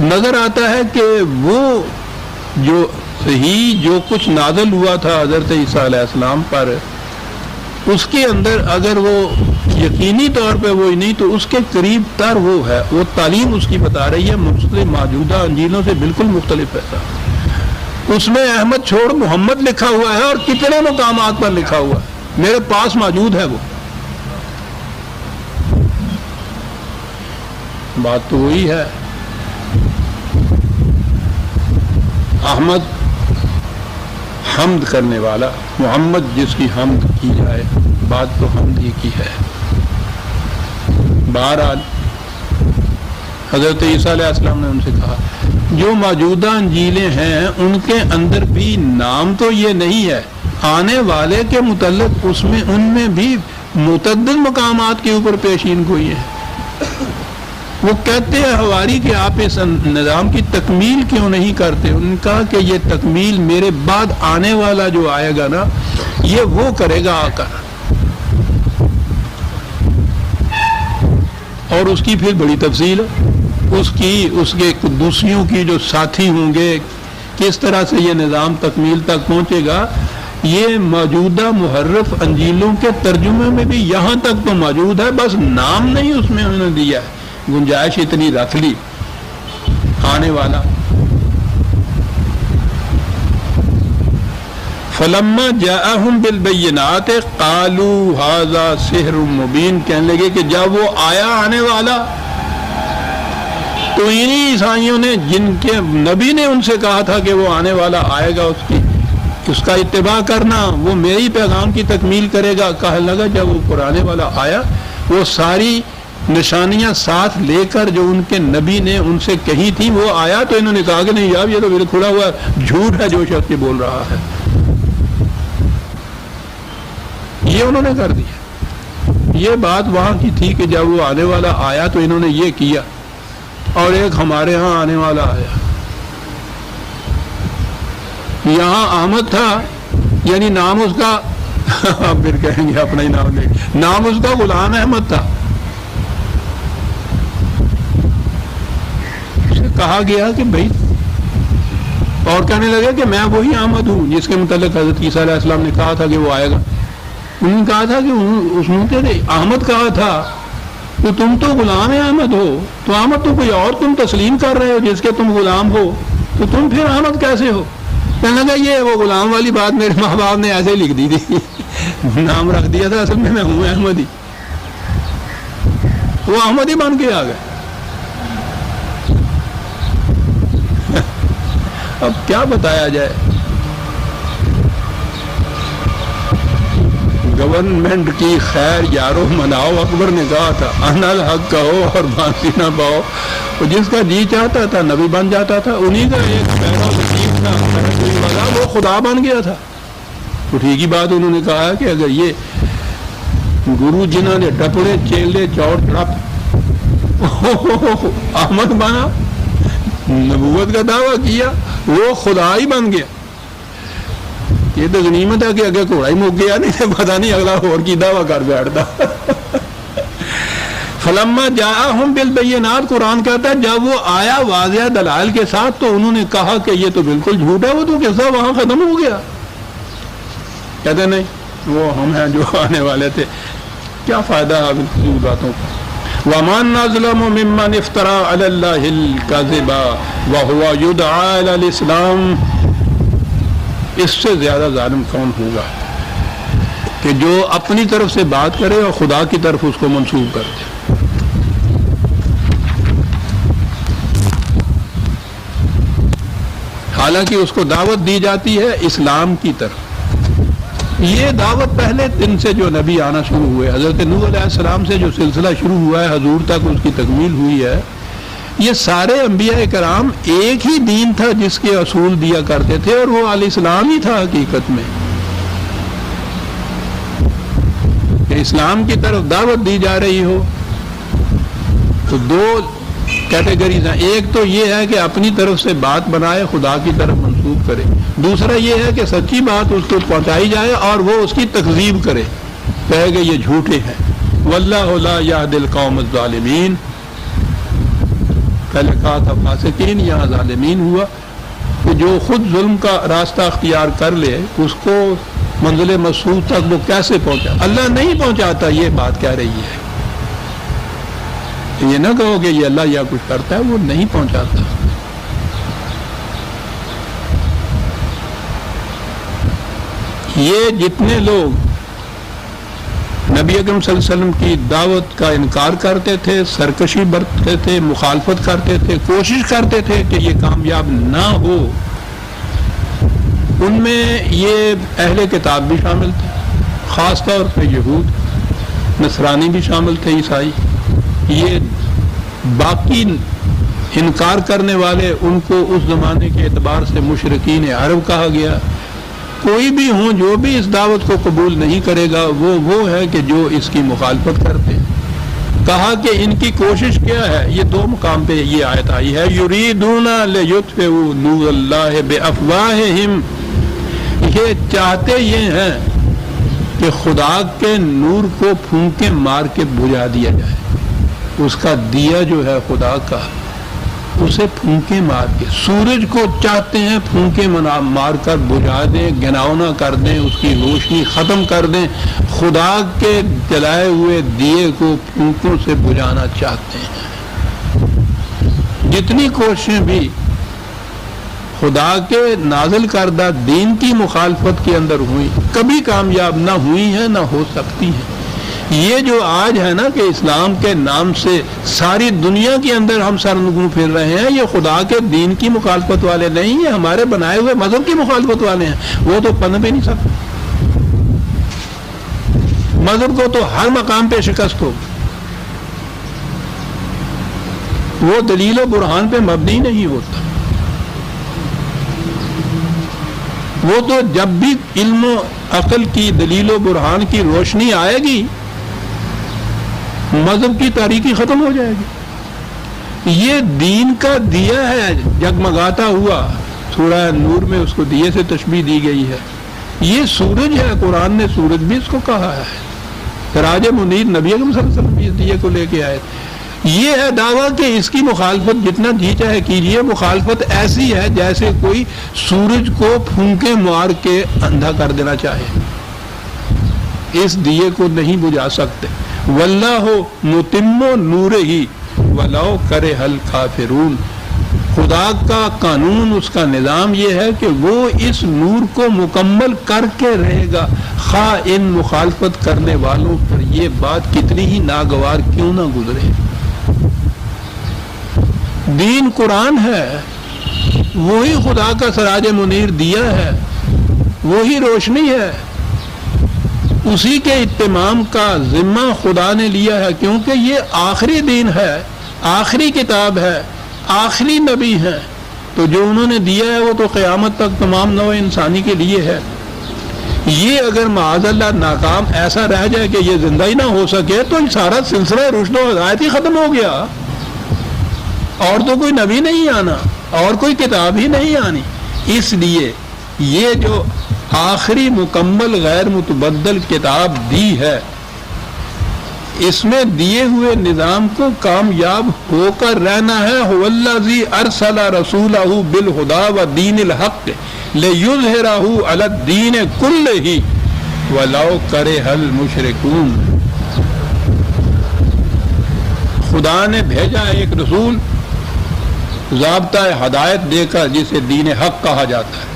نظر آتا ہے کہ وہ جو صحیح جو کچھ نازل ہوا تھا حضرت عیسیٰ علیہ السلام پر، اس کے اندر اگر وہ یقینی طور پہ وہ نہیں تو اس کے قریب تر وہ ہے، وہ تعلیم اس کی بتا رہی ہے مختلف موجودہ انجیلوں سے بالکل مختلف ہے. اس میں احمد چھوڑ محمد لکھا ہوا ہے اور کتنے مقامات پر لکھا ہوا ہے، میرے پاس موجود ہے. وہ بات تو وہی ہے. احمد حمد کرنے والا، محمد جس کی حمد کی جائے، بات تو حمد ہی کی ہے. بہرحال حضرت عیسیٰ علیہ السلام نے ان سے کہا جو موجودہ انجیلیں ہیں ان کے اندر بھی نام تو یہ نہیں ہے، آنے والے کے متعلق اس میں ان میں بھی متعدد مقامات کے اوپر پیشین گوئی ہے. وہ کہتے ہیں ہواری کہ آپ اس نظام کی تکمیل کیوں نہیں کرتے؟ انہوں نے کہا کہ یہ تکمیل میرے بعد آنے والا جو آئے گا نا، یہ وہ کرے گا آ کر، اور اس کی پھر بڑی تفصیل ہے. اس کے قدوسیوں کی جو ساتھی ہوں گے، کس طرح سے یہ نظام تکمیل تک پہنچے گا، یہ موجودہ محرف انجیلوں کے ترجمے میں بھی یہاں تک تو موجود ہے، بس نام نہیں اس میں انہوں نے دیا ہے. گنجائش اتنی رکھ لی آنے والا. فلما جاءهم بالبينات قالوا هذا سحر مبين، کہنے لگے کہ جب وہ آیا آنے والا تو انہی عیسائیوں نے جن کے نبی نے ان سے کہا تھا کہ وہ آنے والا آئے گا، اس کا اتباع کرنا، وہ میری پیغام کی تکمیل کرے گا. کہنے لگا جب وہ پرانے والا آیا، وہ ساری نشانیاں ساتھ لے کر جو ان کے نبی نے ان سے کہی تھی وہ آیا، تو انہوں نے کہا کہ نہیں یار یہ تو میرے کھڑا ہوا جھوٹ ہے جو شخص یہ بول رہا ہے. یہ انہوں نے کر دیا. یہ بات وہاں کی تھی کہ جب وہ آنے والا آیا تو انہوں نے یہ کیا، اور ایک ہمارے ہاں آنے والا آیا. یہاں احمد تھا، یعنی نام اس کا آپ پھر کہیں گے اپنا ہی نام لے، نام اس کا غلام احمد تھا. اسے کہا گیا کہ بھائی، اور کہنے لگے کہ میں وہی احمد ہوں جس کے متعلق حضرت عیسیٰ علیہ السلام نے کہا تھا کہ وہ آئے گا. انہوں نے کہا تھا کہ اس نے احمد کہا تھا تو تم تو غلام احمد ہو، تو احمد تو کوئی اور تم تسلیم کر رہے ہو جس کے تم غلام ہو، تو تم پھر احمد کیسے ہو؟ کہنے لگا یہ وہ غلام والی بات میرے ماں باپ نے ایسے ہی لکھ دی تھی، نام رکھ دیا تھا، اصل میں ہوں احمد ہی. وہ احمد ہی بن کے آ گئے. اب کیا بتایا جائے. گورنمنٹ کی خیر یارو مناؤ، اکبر نے کہا تھا انا الحق کہو اور باقی نہ پاؤ. جس کا جی چاہتا تھا نبی بن جاتا تھا، انہی کا ایک پیرا وسیع تھا وہ خدا بن گیا تھا. تو ٹھیک ہی بات انہوں نے کہا کہ اگر یہ گرو جنہوں نے ٹپڑے چیلے چوٹ ٹپ احمد بنا، نبوت کا دعویٰ کیا، وہ خدا ہی بن گیا. یہ تو غنیمت ہے کہ اگے گھوڑا ہی مک گیا، نہیں تو پتہ نہیں اگلا اور کی دعویٰ کر بیٹھتا۔ فلما جاءہم بالبینات، قرآن کہتا ہے جب وہ آیا واضح دلائل کے ساتھ تو انہوں نے کہا کہ یہ تو بالکل جھوٹ ہے، وہ تو قصہ وہاں ختم ہو گیا۔ کہتے نہیں وہ ہم ہیں جو آنے والے تھے، کیا فائدہ ہے ان باتوں کا۔ وَمَن أَظْلَمُ مِمَّنِ افْتَرَىٰ عَلَى اللَّهِ الْكَذِبَ وَهُوَ يُدْعَىٰ إِلَى الْإِسْلَامِ، اس سے زیادہ ظالم کون ہوگا کہ جو اپنی طرف سے بات کرے اور خدا کی طرف اس کو منسوب کر دے۔ حالانکہ اس کو دعوت دی جاتی ہے اسلام کی طرف۔ یہ دعوت پہلے دن سے جو نبی آنا شروع ہوئے، حضرت نوح علیہ السلام سے جو سلسلہ شروع ہوا ہے حضور تک اس کی تکمیل ہوئی ہے، یہ سارے انبیاء کرام ایک ہی دین تھا جس کے اصول دیا کرتے تھے، اور وہ علیہ السلام ہی تھا حقیقت میں، کہ اسلام کی طرف دعوت دی جا رہی ہو۔ تو دو کیٹیگریز ہیں، ایک تو یہ ہے کہ اپنی طرف سے بات بنائے خدا کی طرف منسوب کرے، دوسرا یہ ہے کہ سچی بات اس کو پہنچائی جائے اور وہ اس کی تکذیب کرے، کہے کہ یہ جھوٹے ہیں۔ واللہ لا یہدی القوم الظالمین، پہلے کہا تھا فاسقین، یہاں ظالمین ہوا، کہ جو خود ظلم کا راستہ اختیار کر لے اس کو منزل مقصود تک وہ کیسے پہنچا؟ اللہ نہیں پہنچاتا، یہ بات کہہ رہی ہے۔ یہ نہ کہو کہ یہ اللہ یا کچھ کرتا ہے، وہ نہیں پہنچاتا۔ یہ جتنے لوگ نبی اکرم صلی اللہ علیہ وسلم کی دعوت کا انکار کرتے تھے، سرکشی برتتے تھے، مخالفت کرتے تھے، کوشش کرتے تھے کہ یہ کامیاب نہ ہو، ان میں یہ اہل کتاب بھی شامل تھے، خاص طور پہ یہود، نصرانی بھی شامل تھے، عیسائی۔ یہ باقی انکار کرنے والے ان کو اس زمانے کے اعتبار سے مشرکین عرب کہا گیا۔ کوئی بھی ہوں جو بھی اس دعوت کو قبول نہیں کرے گا وہ ہے کہ جو اس کی مخالفت کرتے ہیں۔ کہا کہ ان کی کوشش کیا ہے، یہ دو مقام پہ یہ آیت آئی ہے، یریدون لیطفئوا نور اللہ بافواہہم، یہ چاہتے یہ ہیں کہ خدا کے نور کو پھونکے مار کے بجھا دیا جائے، اس کا دیا جو ہے خدا کا اسے پھونکے مار کے، سورج کو چاہتے ہیں پھونکے مار کر بجھا دیں، گناؤنا کر دیں، اس کی روشنی ختم کر دیں، خدا کے جلائے ہوئے دیے کو پھونکوں سے بجھانا چاہتے ہیں۔ جتنی کوششیں بھی خدا کے نازل کردہ دین کی مخالفت کے اندر ہوئی، کبھی کامیاب نہ ہوئی ہیں نہ ہو سکتی ہیں۔ یہ جو آج ہے نا کہ اسلام کے نام سے ساری دنیا کے اندر ہم سرنگوں پھر رہے ہیں، یہ خدا کے دین کی مخالفت والے نہیں، یہ ہمارے بنائے ہوئے مذہب کی مخالفت والے ہیں، وہ تو پنپ ہی نہیں سکتے۔ مذہب کو تو ہر مقام پہ شکست ہو، وہ دلیل و برہان پہ مبنی نہیں ہوتا۔ وہ تو جب بھی علم و عقل کی دلیل و برہان کی روشنی آئے گی مذہب کی تاریکی ختم ہو جائے گی۔ یہ دین کا دیا ہے جگمگاتا ہوا، سورہ نور میں اس کو دیے سے تشبیہ دی گئی ہے۔ یہ سورج ہے، قرآن نے سورج بھی اس کو کہا ہے، سراج منیر نبی اکرم صلی اللہ علیہ وسلم بھی اس دیے کو لے کے آئے۔ یہ ہے دعویٰ کہ اس کی مخالفت جتنا جی چاہے کیجیے، مخالفت ایسی ہے جیسے کوئی سورج کو پھونکے مار کے اندھا کر دینا چاہے، اس دیے کو نہیں بجھا سکتے۔ واللہ متم نورہ ولو کرہ الکافرون، خدا کا قانون، اس کا نظام یہ ہے کہ وہ اس نور کو مکمل کر کے رہے گا، خواہ ان مخالفت کرنے والوں پر یہ بات کتنی ہی ناگوار کیوں نہ گزرے۔ دین قرآن ہے، وہی خدا کا سراج منیر دیا ہے، وہی روشنی ہے، اسی کے اتمام کا ذمہ خدا نے لیا ہے، کیونکہ یہ آخری دین ہے، آخری کتاب ہے، آخری نبی ہے، تو جو انہوں نے دیا ہے وہ تو قیامت تک تمام نوع انسانی کے لیے ہے۔ یہ اگر معاذ اللہ ناکام ایسا رہ جائے کہ یہ زندہ ہی نہ ہو سکے تو سارا سلسلہ رشد و ہدایت ہی ختم ہو گیا، اور تو کوئی نبی نہیں آنا اور کوئی کتاب ہی نہیں آنی۔ اس لیے یہ جو آخری مکمل غیر متبدل کتاب دی ہے، اس میں دیے ہوئے نظام کو کامیاب ہو کر رہنا ہے۔ هو الذی ارسل رسولہ بالہدی ودین الحق لیظہرہ علی الدین کلہ ولو کرہ المشرکون۔ خدا نے بھیجا ایک رسول ضابطہ ہدایت دے کر، جسے دین حق کہا جاتا ہے۔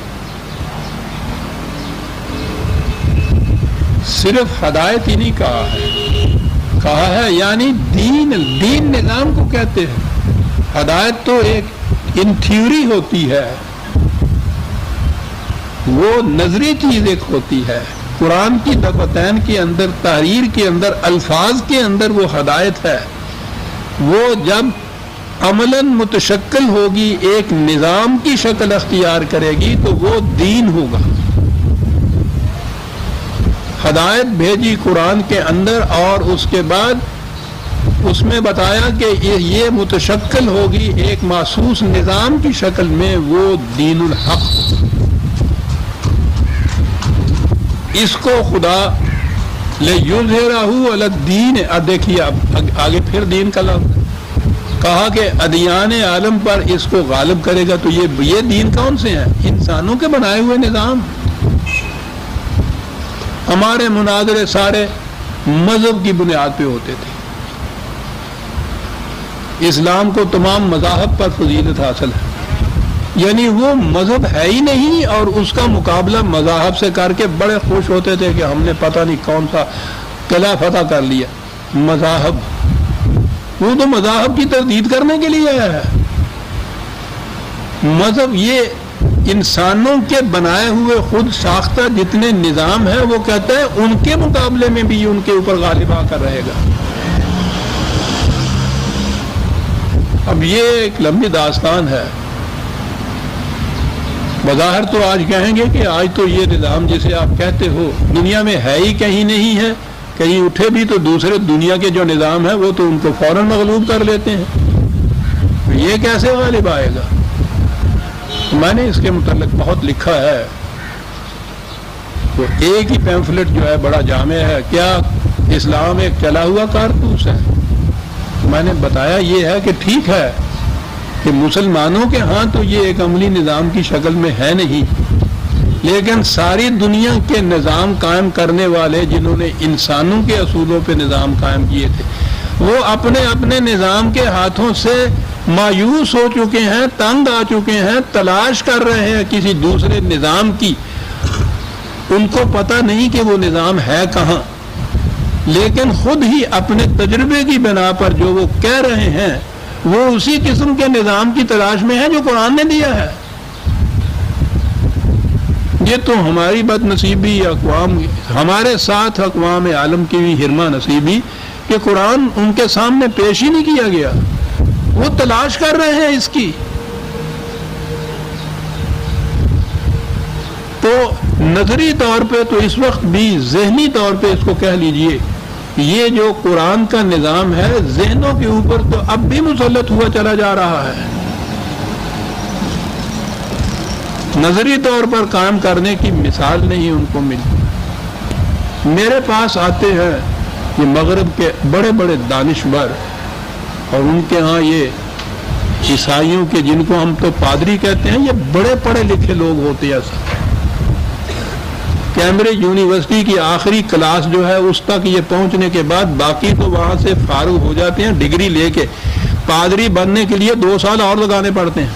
صرف ہدایت ہی نہیں کہا ہے یعنی دین نظام کو کہتے ہیں۔ ہدایت تو ایک ان تھیوری ہوتی ہے، وہ نظری چیز ایک ہوتی ہے۔ قرآن کی دفتین کے اندر، تحریر کے اندر، الفاظ کے اندر وہ ہدایت ہے۔ وہ جب عملاً متشکل ہوگی، ایک نظام کی شکل اختیار کرے گی، تو وہ دین ہوگا۔ ہدایت بھیجی قرآن کے اندر، اور اس کے بعد اس میں بتایا کہ یہ متشکل ہوگی ایک مخصوص نظام کی شکل میں، وہ دین الحق۔ اس کو خدا لیظہرہ علی الدین، اب دیکھیے اب آگے پھر دین کا لفظ کہا کہ ادیان عالم پر اس کو غالب کرے گا۔ تو یہ دین کون سے ہیں؟ انسانوں کے بنائے ہوئے نظام۔ ہمارے مناظرے سارے مذہب کی بنیاد پہ ہوتے تھے۔ اسلام کو تمام مذاہب پر فضیلت حاصل ہے، یعنی وہ مذہب ہے ہی نہیں، اور اس کا مقابلہ مذاہب سے کر کے بڑے خوش ہوتے تھے کہ ہم نے پتہ نہیں کون سا قلعہ فتح کر لیا۔ مذاہب، وہ تو مذاہب کی تردید کرنے کے لیے ہے۔ مذہب یہ انسانوں کے بنائے ہوئے خود ساختہ جتنے نظام ہیں، وہ کہتا ہے ان کے مقابلے میں بھی ان کے اوپر غالب آ کر رہے گا۔ اب یہ ایک لمبی داستان ہے۔ بظاہر تو آج کہیں گے کہ آج تو یہ نظام جسے آپ کہتے ہو دنیا میں ہے ہی کہیں نہیں ہے، کہیں اٹھے بھی تو دوسرے دنیا کے جو نظام ہے وہ تو ان کو فوراً مغلوب کر لیتے ہیں۔ یہ کیسے غالب آئے گا؟ میں نے اس کے متعلق بہت لکھا ہے۔ تو ایک ہی پیمفلٹ جو ہے بڑا جامع ہے، کیا اسلام ایک چلا ہوا کارتوس ہے؟ میں نے بتایا یہ ہے کہ ٹھیک ہے کہ مسلمانوں کے ہاں تو یہ ایک عملی نظام کی شکل میں ہے نہیں، لیکن ساری دنیا کے نظام قائم کرنے والے جنہوں نے انسانوں کے اصولوں پہ نظام قائم کیے تھے، وہ اپنے اپنے نظام کے ہاتھوں سے مایوس ہو چکے ہیں، تنگ آ چکے ہیں، تلاش کر رہے ہیں کسی دوسرے نظام کی۔ ان کو پتہ نہیں کہ وہ نظام ہے کہاں، لیکن خود ہی اپنے تجربے کی بنا پر جو وہ کہہ رہے ہیں، وہ اسی قسم کے نظام کی تلاش میں ہے جو قرآن نے دیا ہے۔ یہ تو ہماری بد نصیبی، ہمارے ساتھ اقوام عالم کی بھی ہرما نصیبی کہ قرآن ان کے سامنے پیش ہی نہیں کیا گیا۔ وہ تلاش کر رہے ہیں اس کی۔ تو نظری طور پہ تو اس وقت بھی، ذہنی طور پہ اس کو کہہ لیجئے، یہ جو قرآن کا نظام ہے ذہنوں کے اوپر تو اب بھی مسلط ہوا چلا جا رہا ہے۔ نظری طور پر قائم کرنے کی مثال نہیں ان کو ملی۔ میرے پاس آتے ہیں یہ مغرب کے بڑے بڑے دانشور، اور ان کے ہاں یہ عیسائیوں کے، جن کو ہم تو پادری کہتے ہیں، یہ بڑے پڑھے لکھے لوگ ہوتے ہیں۔ کیمبرج یونیورسٹی کی آخری کلاس جو ہے اس تک یہ پہنچنے کے بعد باقی تو وہاں سے فارغ ہو جاتے ہیں ڈگری لے کے۔ پادری بننے کے لیے 2 سال اور لگانے پڑتے ہیں۔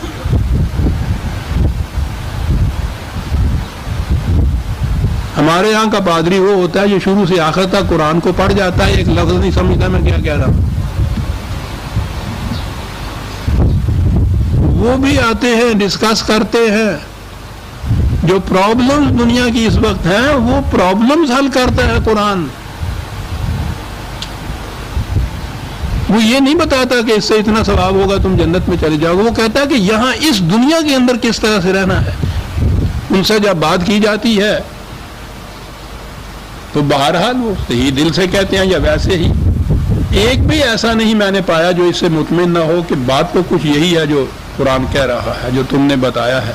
ہمارے یہاں کا پادری وہ ہوتا ہے جو شروع سے آخر تک قرآن کو پڑھ جاتا ہے، ایک لفظ نہیں سمجھتا میں کیا کہہ رہا ہوں۔ وہ بھی آتے ہیں، ڈسکس کرتے ہیں، جو پرابلمز دنیا کی اس وقت ہیں وہ پرابلمز حل کرتا ہے قرآن۔ وہ یہ نہیں بتاتا کہ اس سے اتنا ثواب ہوگا تم جنت میں چلے جاؤ گے، وہ کہتا ہے کہ یہاں اس دنیا کے اندر کس طرح سے رہنا ہے۔ ان سے جب بات کی جاتی ہے تو بہرحال وہ صحیح دل سے کہتے ہیں یا ویسے ہی۔ ایک بھی ایسا نہیں میں نے پایا جو اس سے مطمئن نہ ہو کہ بات تو کچھ یہی ہے جو قرآن کہہ رہا ہے، جو تم نے بتایا ہے۔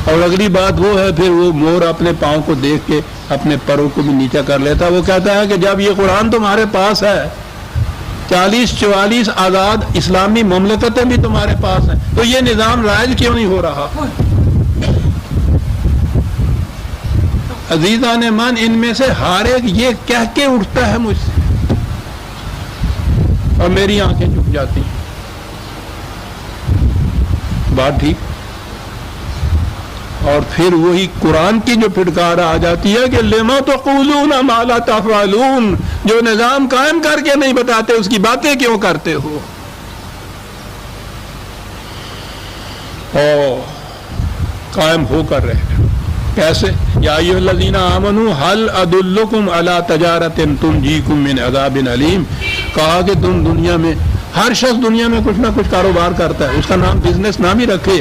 اور اگلی بات وہ ہے پھر وہ مور اپنے پاؤں کو دیکھ کے اپنے پروں کو بھی نیچا کر لیتا ہے. وہ کہتا ہے کہ جب یہ قرآن تمہارے پاس ہے، 40-44 آزاد اسلامی مملکتیں بھی تمہارے پاس ہیں، تو یہ نظام رائج کیوں نہیں ہو رہا؟ عزیزان من، ان میں سے ہر ایک یہ کہہ کے اٹھتا ہے مجھ سے اور میری آنکھیں جھک جاتی ہیں. بات ٹھیک؟ اور پھر وہی قرآن کی جو پھٹکار آ جاتی ہے کہ لما تقولون ما لا تفعلون، جو نظام قائم کر کے نہیں بتاتے اس کی باتیں کیوں کرتے ہو؟ اور قائم ہو کر رہے کیسے؟ یا ایھا الذین آمنوا هل ادلکم علی تجارۃ تنجیکم من عذاب علیم. کہا کہ تم دنیا میں، ہر شخص دنیا میں کچھ نہ کچھ کاروبار کرتا ہے، اس کا نام بزنس نام ہی رکھے،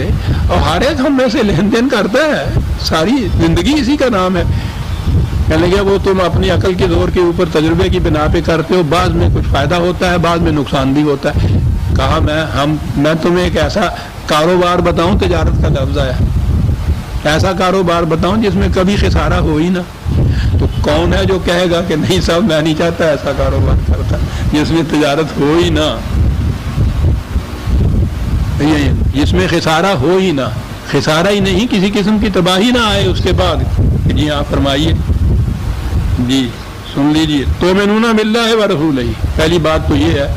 اور ہر ایک ہم میں سے لین دین کرتا ہے، ساری زندگی اسی کا نام ہے. کہنے لگے وہ تم اپنی عقل کے زور کے اوپر تجربے کی بنا پہ کرتے ہو، بعض میں کچھ فائدہ ہوتا ہے، بعض میں نقصان بھی ہوتا ہے. کہا میں تمہیں ایک ایسا کاروبار بتاؤں، تجارت کا لفظ ہے، ایسا کاروبار بتاؤں جس میں کبھی خسارہ ہو ہی نہ. تو کون ہے جو کہے گا کہ نہیں صاحب میں نہیں چاہتا ایسا کاروبار کرتا جس میں تجارت ہو ہی نہ، جس میں خسارہ ہو ہی نہ، خسارہ ہی نہیں، کسی قسم کی تباہی نہ آئے اس کے بعد. جی ہاں فرمائیے، جی سن لیجیے. تؤمنون باللہ ورسولہ، پہلی بات تو یہ ہے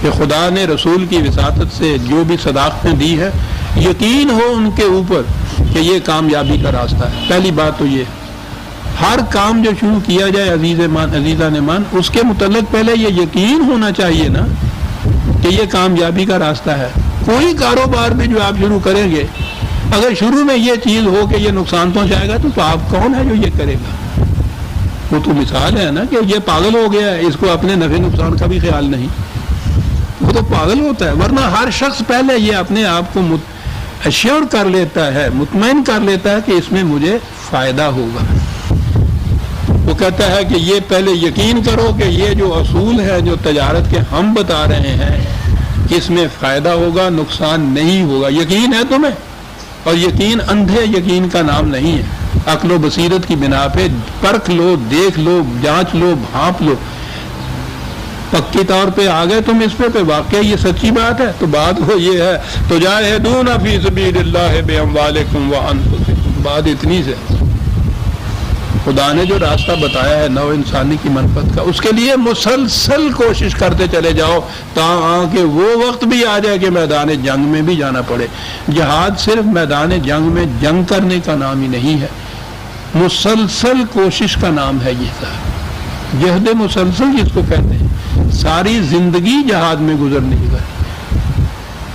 کہ خدا نے رسول کی وساطت سے جو بھی صداقتیں دی ہے، یقین ہو ان کے اوپر کہ یہ کامیابی کا راستہ ہے. پہلی بات تو یہ، ہر کام جو شروع کیا جائے عزیزان مان، اس کے متعلق پہلے یہ یقین ہونا چاہیے نا کہ یہ کامیابی کا راستہ ہے. کوئی کاروبار بھی جو آپ شروع کریں گے، اگر شروع میں یہ چیز ہو کہ یہ نقصان پہنچائے گا، تو آپ کون ہے جو یہ کرے گا؟ وہ تو مثال ہے نا کہ یہ پاگل ہو گیا ہے، اس کو اپنے نفع نقصان کا بھی خیال نہیں، وہ تو پاگل ہوتا ہے. ورنہ ہر شخص پہلے یہ اپنے آپ کو اشیور کر لیتا ہے، مطمئن کر لیتا ہے کہ اس میں مجھے فائدہ ہوگا. وہ کہتا ہے کہ یہ پہلے یقین کرو کہ یہ جو اصول ہے جو تجارت کے ہم بتا رہے ہیں، اس میں فائدہ ہوگا، نقصان نہیں ہوگا. یقین ہے تمہیں؟ اور یقین اندھے یقین کا نام نہیں ہے. عقل و بصیرت کی بنا پہ پرکھ لو، دیکھ لو، جانچ لو، بھانپ لو. پکی طور پہ آ گئے تم اس پہ واقعی یہ سچی بات ہے، تو بات وہ یہ ہے تجاہدون فی سبیل اللہ باموالکم وانفسکم. بات اتنی سے خدا نے جو راستہ بتایا ہے نو انسانی کی منفعت کا، اس کے لیے مسلسل کوشش کرتے چلے جاؤ تاکہ وہ وقت بھی آ جائے کہ میدان جنگ میں بھی جانا پڑے. جہاد صرف میدان جنگ میں جنگ کرنے کا نام ہی نہیں ہے، مسلسل کوشش کا نام ہے. یہ جہد مسلسل جس کو کہتے ہیں، ساری زندگی جہاد میں گزرنے کی.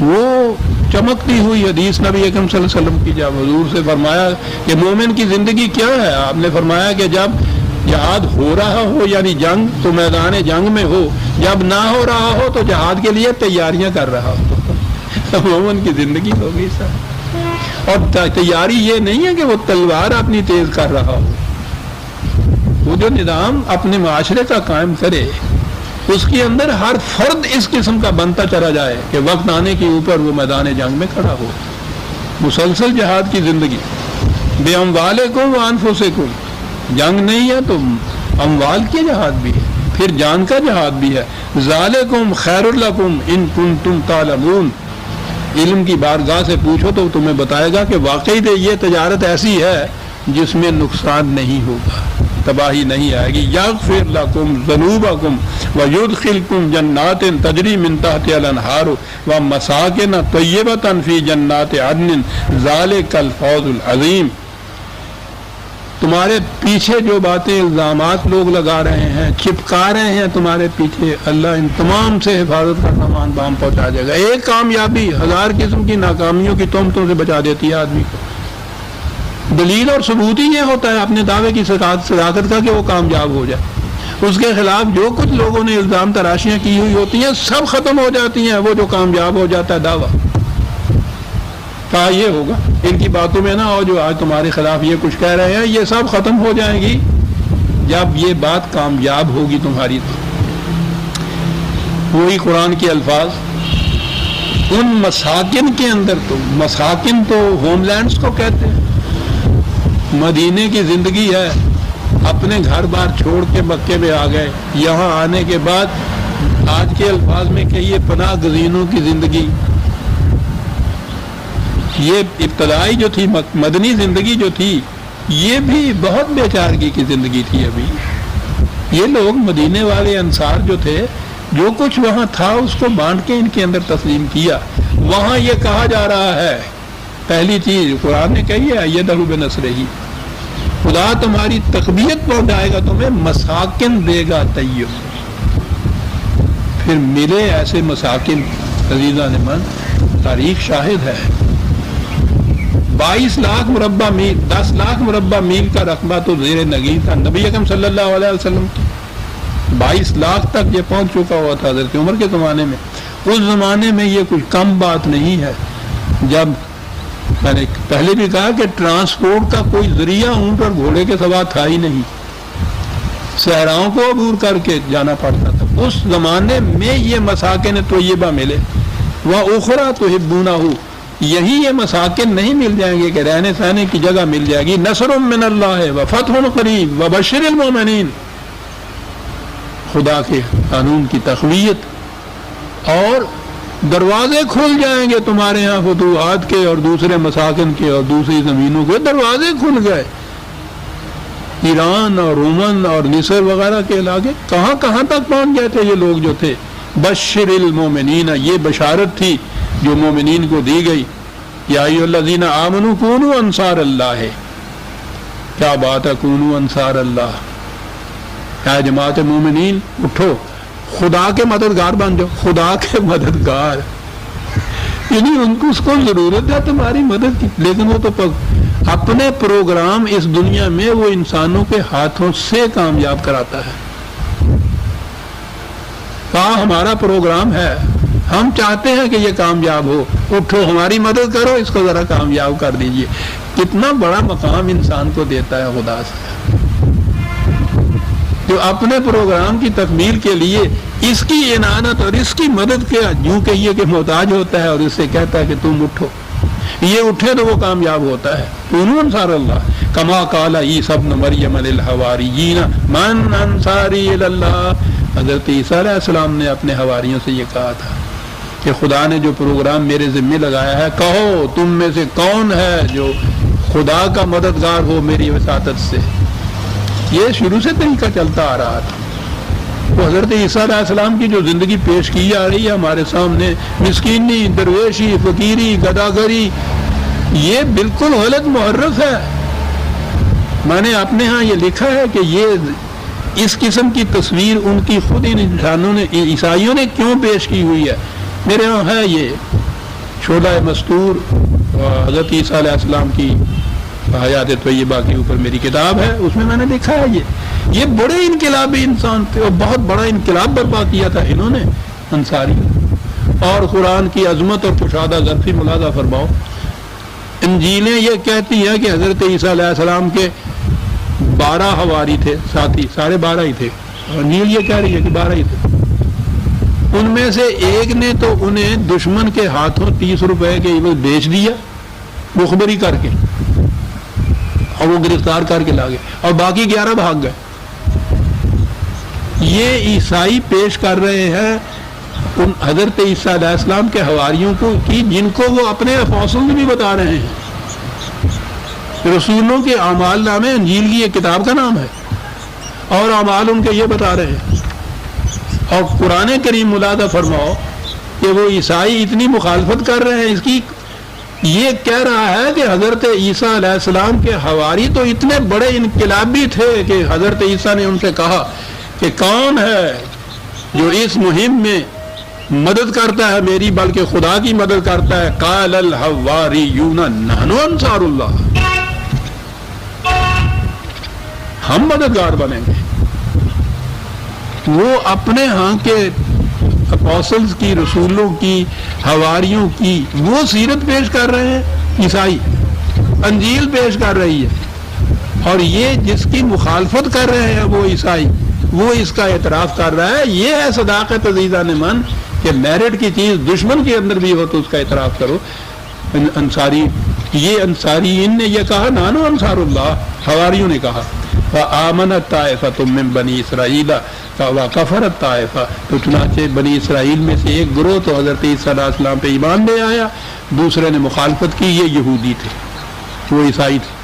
وہ چمکتی ہوئی حدیث نبی اکرم صلی اللہ علیہ وسلم کی جب حضور سے فرمایا کہ مومن کی زندگی کیا ہے، آپ نے فرمایا کہ جب جہاد ہو رہا ہو یعنی جنگ تو میدان جنگ میں ہو، جب نہ ہو رہا ہو تو جہاد کے لیے تیاریاں کر رہا ہو. مومن کی زندگی ہوگی سر. اور تیاری یہ نہیں ہے کہ وہ تلوار اپنی تیز کر رہا ہو. وہ جو نظام اپنے معاشرے کا قائم کرے، اس کے اندر ہر فرد اس قسم کا بنتا چلا جائے کہ وقت آنے کے اوپر وہ میدان جنگ میں کھڑا ہو. مسلسل جہاد کی زندگی. بے اموالکم وانفسکم، جنگ نہیں ہے تو اموال کی جہاد بھی ہے، پھر جان کا جہاد بھی ہے. ذالکم خیر لکم ان کنتم تعلمون. علم کی بارگاہ سے پوچھو تو تمہیں بتائے گا کہ واقعی یہ تجارت ایسی ہے جس میں نقصان نہیں ہوگا، تباہی نہیں آئے گی. یغفر لکم ذنوبکم ویدخلکم جنات تجری من تحتها الانہار ومساکن طیبۃ فی جنات عدن ذلک الفوز العظیم. تمہارے پیچھے جو باتیں الزامات لوگ لگا رہے ہیں، چپکا رہے ہیں تمہارے پیچھے، اللہ ان تمام سے حفاظت کا سامان بام پہنچا دے گا. ایک کامیابی 1000 قسم کی ناکامیوں کی تہمتوں سے بچا دیتی ہے آدمی کو. دلیل اور ثبوت ہی یہ ہوتا ہے اپنے دعوے کی صداقت کا کہ وہ کامیاب ہو جائے. اس کے خلاف جو کچھ لوگوں نے الزام تراشیاں کی ہوئی ہوتی ہیں سب ختم ہو جاتی ہیں. وہ جو کامیاب ہو جاتا ہے دعویٰ کہا یہ ہوگا ان کی باتوں میں نا، اور جو آج تمہارے خلاف یہ کچھ کہہ رہے ہیں یہ سب ختم ہو جائیں گی جب یہ بات کامیاب ہوگی تمہاری. وہی قرآن کے الفاظ ان مساکن کے اندر، تو مساکن تو ہوم لینڈز کو کہتے ہیں، مدینے کی زندگی ہے، اپنے گھر بار چھوڑ کے مکے میں آ گئے، یہاں آنے کے بعد آج کے الفاظ میں کہیے پناہ گزینوں کی زندگی. یہ ابتدائی جو تھی مدنی زندگی جو تھی یہ بھی بہت بے چارگی کی زندگی تھی. ابھی یہ لوگ مدینے والے انصار جو تھے جو کچھ وہاں تھا اس کو بانٹ کے ان کے اندر تسلیم کیا. وہاں یہ کہا جا رہا ہے پہلی چیز قرآن نے کہی ہے ایدہ بنصرہ، خدا تمہاری تقویت پہنچائے گا، تمہیں مساکن دے گا طیب. پھر ملے ایسے مساکن عزیزان من، تاریخ شاہد ہے. 22 لاکھ مربع میل، 10 لاکھ مربع میل کا رقبہ تو زیر نگین تھا نبی اکرم صلی اللہ علیہ وسلم کی. 22 لاکھ تک یہ پہنچ چکا ہوا تھا حضرت عمر کے زمانے میں. اس زمانے میں یہ کچھ کم بات نہیں ہے. جب میں نے پہلے بھی کہا کہ ٹرانسپورٹ کا کوئی ذریعہ اونٹ اور گھوڑے کے سوا تھا ہی نہیں، صحراؤں کو عبور کر کے جانا پڑتا تھا. اس زمانے میں یہ مساکن طیبہ ملے. وَأُخْرَىٰ تُحِبُّونَهُ، یہی یہ مساکن نہیں مل جائیں گے کہ رہنے سہنے کی جگہ مل جائے گی. نصر من اللہ وفتح قریب وبشر المؤمنین، خدا کے قانون کی تقویت اور دروازے کھل جائیں گے تمہارے ہاں فتوحات کے اور دوسرے مساکن کے اور دوسری زمینوں کے دروازے کھل گئے. ایران اور رومن اور مصر وغیرہ کے علاقے کہاں کہاں تک پہنچ گئے تھے یہ لوگ جو تھے. بشر المومنین، یہ بشارت تھی جو مومنین کو دی گئی. یا ایھا الذین آمنوا کونوا انصار اللہ. کیا بات ہے، کونوا انصار اللہ. اے جماعت مومنین اٹھو، خدا کے مددگار بن جاؤ. خدا کے مددگار یعنی ان کو اس کو ضرورت ہے تمہاری مدد کی، لیکن وہ تو اپنے پروگرام اس دنیا میں وہ انسانوں کے ہاتھوں سے کامیاب کراتا ہے. کہاں ہمارا پروگرام ہے، ہم چاہتے ہیں کہ یہ کامیاب ہو، اٹھو ہماری مدد کرو، اس کو ذرا کامیاب کر دیجئے. کتنا بڑا مقام انسان کو دیتا ہے خدا سے، جو اپنے پروگرام کی تکمیل کے لیے اس کی انعانت اور اس کی مدد کے یوں کہیے کہ محتاج ہوتا ہے اور اس سے کہتا ہے کہ تم اٹھو. یہ اٹھے تو وہ کامیاب ہوتا ہے. کونوا انصار اللہ کما قال عیسی ابن مریم للحواریین من انصاری الی اللہ. حضرت عیسیٰ علیہ السلام نے اپنے حواریوں سے یہ کہا تھا کہ خدا نے جو پروگرام میرے ذمہ لگایا ہے، کہو تم میں سے کون ہے جو خدا کا مددگار ہو میری وساطت سے. یہ شروع سے طریقہ چلتا آ رہا تھا. تو حضرت عیسیٰ علیہ السلام کی جو زندگی پیش کی جا رہی ہے ہمارے سامنے، مسکینی، درویشی، فقیری، گداگری، یہ بالکل غلط محرف ہے. میں نے اپنے ہاں یہ لکھا ہے کہ یہ اس قسم کی تصویر ان کی خود ان انسانوں نے، عیسائیوں نے کیوں پیش کی ہوئی ہے. میرے ہاں ہے یہ شعلہ مستور، حضرت عیسیٰ علیہ السلام کی حیات طیبہ کے اوپر میری کتاب ہے، اس میں میں نے لکھا ہے یہ بڑے انقلابی انسان تھے اور بہت بڑا انقلاب برپا کیا تھا انہوں نے انصاری. اور قرآن کی عظمت اور کشادہ ظرفی ملاحظہ فرماؤ. انجیلیں یہ کہتی ہیں کہ حضرت عیسیٰ علیہ السلام کے 12 حواری تھے، ساتھی 12.5 ہی تھے. انجیل یہ کہہ رہی ہے کہ 12 ہی تھے. ان میں سے ایک نے تو انہیں دشمن کے ہاتھوں 30 روپے کے عوض بیچ دیا مخبری کر کے، اور وہ گرفتار کر کے لا گئے، اور باقی 11 بھاگ گئے. یہ عیسائی پیش کر رہے ہیں ان حضرت عیسیٰ علیہ السلام کے حواریوں کو کی، جن کو وہ اپنے اپوسٹل بھی بتا رہے ہیں. رسولوں کے اعمال نامے انجیل کی ایک کتاب کا نام ہے، اور اعمال ان کے یہ بتا رہے ہیں. اور قرآن کریم ملاحظہ فرماؤ کہ وہ عیسائی اتنی مخالفت کر رہے ہیں اس کی. یہ کہہ رہا ہے کہ حضرت عیسیٰ علیہ السلام کے حواری تو اتنے بڑے انقلابی تھے کہ حضرت عیسیٰ نے ان سے کہا کہ کون ہے جو اس مہم میں مدد کرتا ہے میری، بلکہ خدا کی مدد کرتا ہے. قال الحواریون نحن انصار اللہ، ہم مددگار بنیں گے. وہ اپنے ہاں کے اپوسلز کی، رسولوں کی، حواریوں کی وہ سیرت پیش کر رہے ہیں. عیسائی انجیل پیش کر رہی ہے، اور یہ جس کی مخالفت کر رہے ہیں وہ عیسائی، وہ اس کا اعتراف کر رہا ہے. یہ ہے صداقت عزیزان من کہ میرٹ کی چیز دشمن کے اندر بھی ہو تو اس کا اعتراف کرو. انصاری یہ انصاریین نے یہ کہا نانو انصار اللہ، حواریوں نے کہا فآمنت طائفۃ من بنی اسرائیل وکفرت طائفہ، تو چنانچہ بنی اسرائیل میں سے ایک گروہ تو حضرت عیسیٰ علیہ السلام پہ ایمان لے آیا، دوسرے نے مخالفت کی، یہ یہودی تھے، وہ عیسائی تھے۔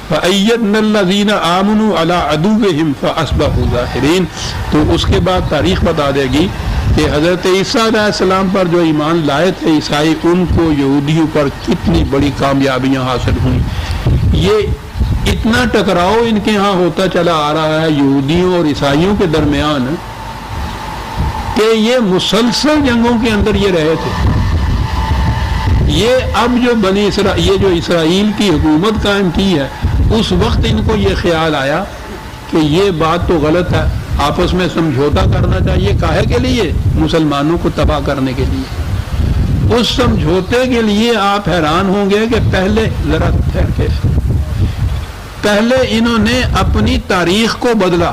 فَأَيَّدْنَا الَّذِينَ آمَنُوا عَلَىٰ عَدُوِّهِمْ فَأَصْبَحُوا ظَاهِرِينَ، تو اس کے بعد تاریخ بتا دے گی کہ حضرت عیسیٰ علیہ السلام پر جو ایمان لائے تھے عیسائی، ان کو یہودیوں پر کتنی بڑی کامیابیاں حاصل ہوئیں۔ یہ اتنا ٹکراؤ ان کے ہاں ہوتا چلا آ رہا ہے یہودیوں اور عیسائیوں کے درمیان کہ یہ مسلسل جنگوں کے اندر یہ رہے تھے۔ یہ اب جو یہ جو اسرائیل کی حکومت قائم کی ہے، اس وقت ان کو یہ خیال آیا کہ یہ بات تو غلط ہے، آپس میں سمجھوتا کرنا چاہیے، کاہے کے لیے؟ مسلمانوں کو تباہ کرنے کے لیے۔ اس سمجھوتے کے لیے آپ حیران ہوں گے کہ پہلے ذرا ٹھہر کے، پہلے انہوں نے اپنی تاریخ کو بدلا،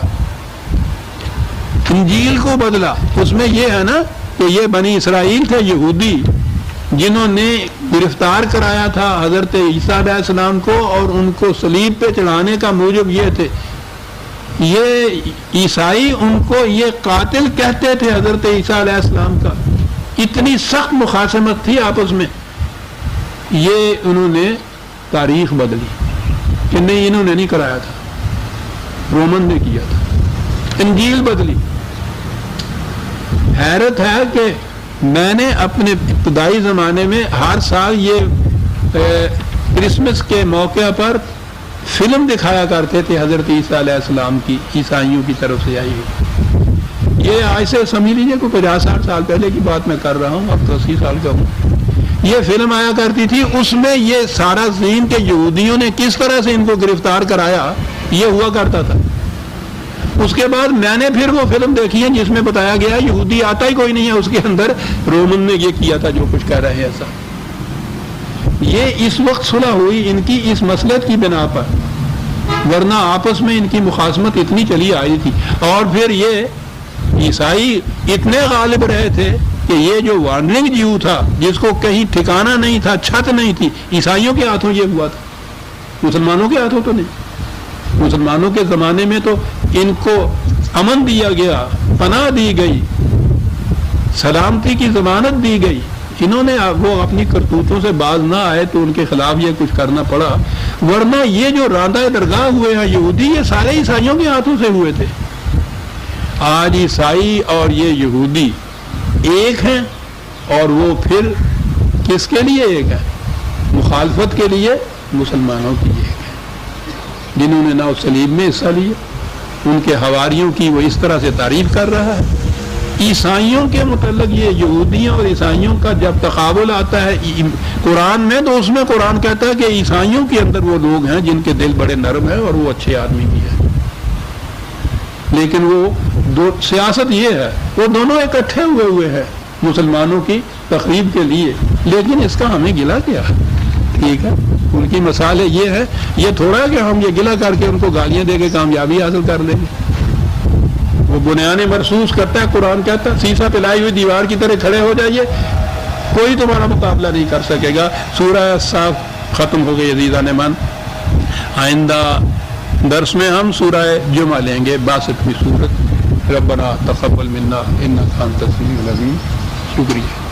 انجیل کو بدلا۔ اس میں یہ ہے نا کہ یہ بنی اسرائیل تھے یہودی جنہوں نے گرفتار کرایا تھا حضرت عیسیٰ علیہ السلام کو، اور ان کو صلیب پہ چڑھانے کا موجب یہ تھے، یہ عیسائی ان کو یہ قاتل کہتے تھے حضرت عیسیٰ علیہ السلام کا۔ اتنی سخت مخاصمت تھی آپس میں۔ یہ انہوں نے تاریخ بدلی کہ نہیں، انہوں نے نہیں کرایا تھا، رومن نے کیا تھا، انجیل بدلی۔ حیرت ہے کہ میں نے اپنے ابتدائی زمانے میں ہر سال یہ کرسمس کے موقع پر فلم دکھایا کرتے تھے حضرت عیسیٰ علیہ السلام کی، عیسائیوں کی طرف سے آئی ہوئی۔ یہ آج سے سمجھ لیجیے کوئی 50-60 سال پہلے کی بات میں کر رہا ہوں، اب تو 80 سال کا ہوں۔ یہ فلم آیا کرتی تھی، اس میں یہ سارا سین کہ یہودیوں نے کس طرح سے ان کو گرفتار کرایا یہ ہوا کرتا تھا۔ اس کے بعد میں نے پھر وہ فلم دیکھی ہے جس میں بتایا گیا یہودی آتا ہی کوئی نہیں ہے اس کے اندر، رومن نے یہ کیا تھا جو کچھ کہہ رہے ہیں ایسا۔ یہ اس وقت صلح ہوئی ان کی اس مسئلے کی بنا پر، ورنہ آپس میں ان کی مخاصمت اتنی چلی آئی تھی۔ اور پھر یہ عیسائی اتنے غالب رہے تھے کہ یہ جو وانڈرنگ جیو تھا جس کو کہیں ٹھکانہ نہیں تھا، چھت نہیں تھی، عیسائیوں کے ہاتھوں یہ ہوا تھا، مسلمانوں کے ہاتھوں تو نہیں۔ مسلمانوں کے زمانے میں تو ان کو امن دیا گیا، پناہ دی گئی، سلامتی کی ضمانت دی گئی۔ انہوں نے وہ اپنی کرتوتوں سے باز نہ آئے تو ان کے خلاف یہ کچھ کرنا پڑا، ورنہ یہ جو راندہ درگاہ ہوئے ہیں یہودی، یہ سارے عیسائیوں کے ہاتھوں سے ہوئے تھے۔ آج عیسائی اور یہ یہودی ایک ہیں، اور وہ پھر کس کے لیے ایک ہے؟ مخالفت کے لیے مسلمانوں کی ایک ہے، جنہوں نے نہ صلیب میں حصہ لیا۔ ان کے حواریوں کی وہ اس طرح سے تعریف کر رہا ہے۔ عیسائیوں کے متعلق یہ یہودیوں اور عیسائیوں کا جب تقابل آتا ہے قرآن میں، تو اس میں قرآن کہتا ہے کہ عیسائیوں کے اندر وہ لوگ ہیں جن کے دل بڑے نرم ہیں اور وہ اچھے آدمی بھی ہیں، لیکن وہ سیاست یہ ہے وہ دونوں اکٹھے ہوئے ہیں مسلمانوں کی تقریب کے لیے، لیکن اس کا ہمیں گلہ کیا ہے؟ ٹھیک ہے، ان کی مثال یہ ہے، یہ تھوڑا ہے کہ ہم یہ گلہ کر کے ان کو گالیاں دے کے کامیابی حاصل کر لیں گے۔ وہ بنیاد محسوس کرتا ہے، قرآن کہتا ہے سیسا پلائی ہوئی دیوار کی طرح کھڑے ہو جائیے، کوئی تمہارا مقابلہ نہیں کر سکے گا۔ سورہ صاف ختم ہو گئی عزیزان من، آئندہ درس میں ہم سورہ جمعہ لیں گے، 62ویں سورت۔ ربنا تقبل منا انک انت السمیع العلیم۔ شکریہ۔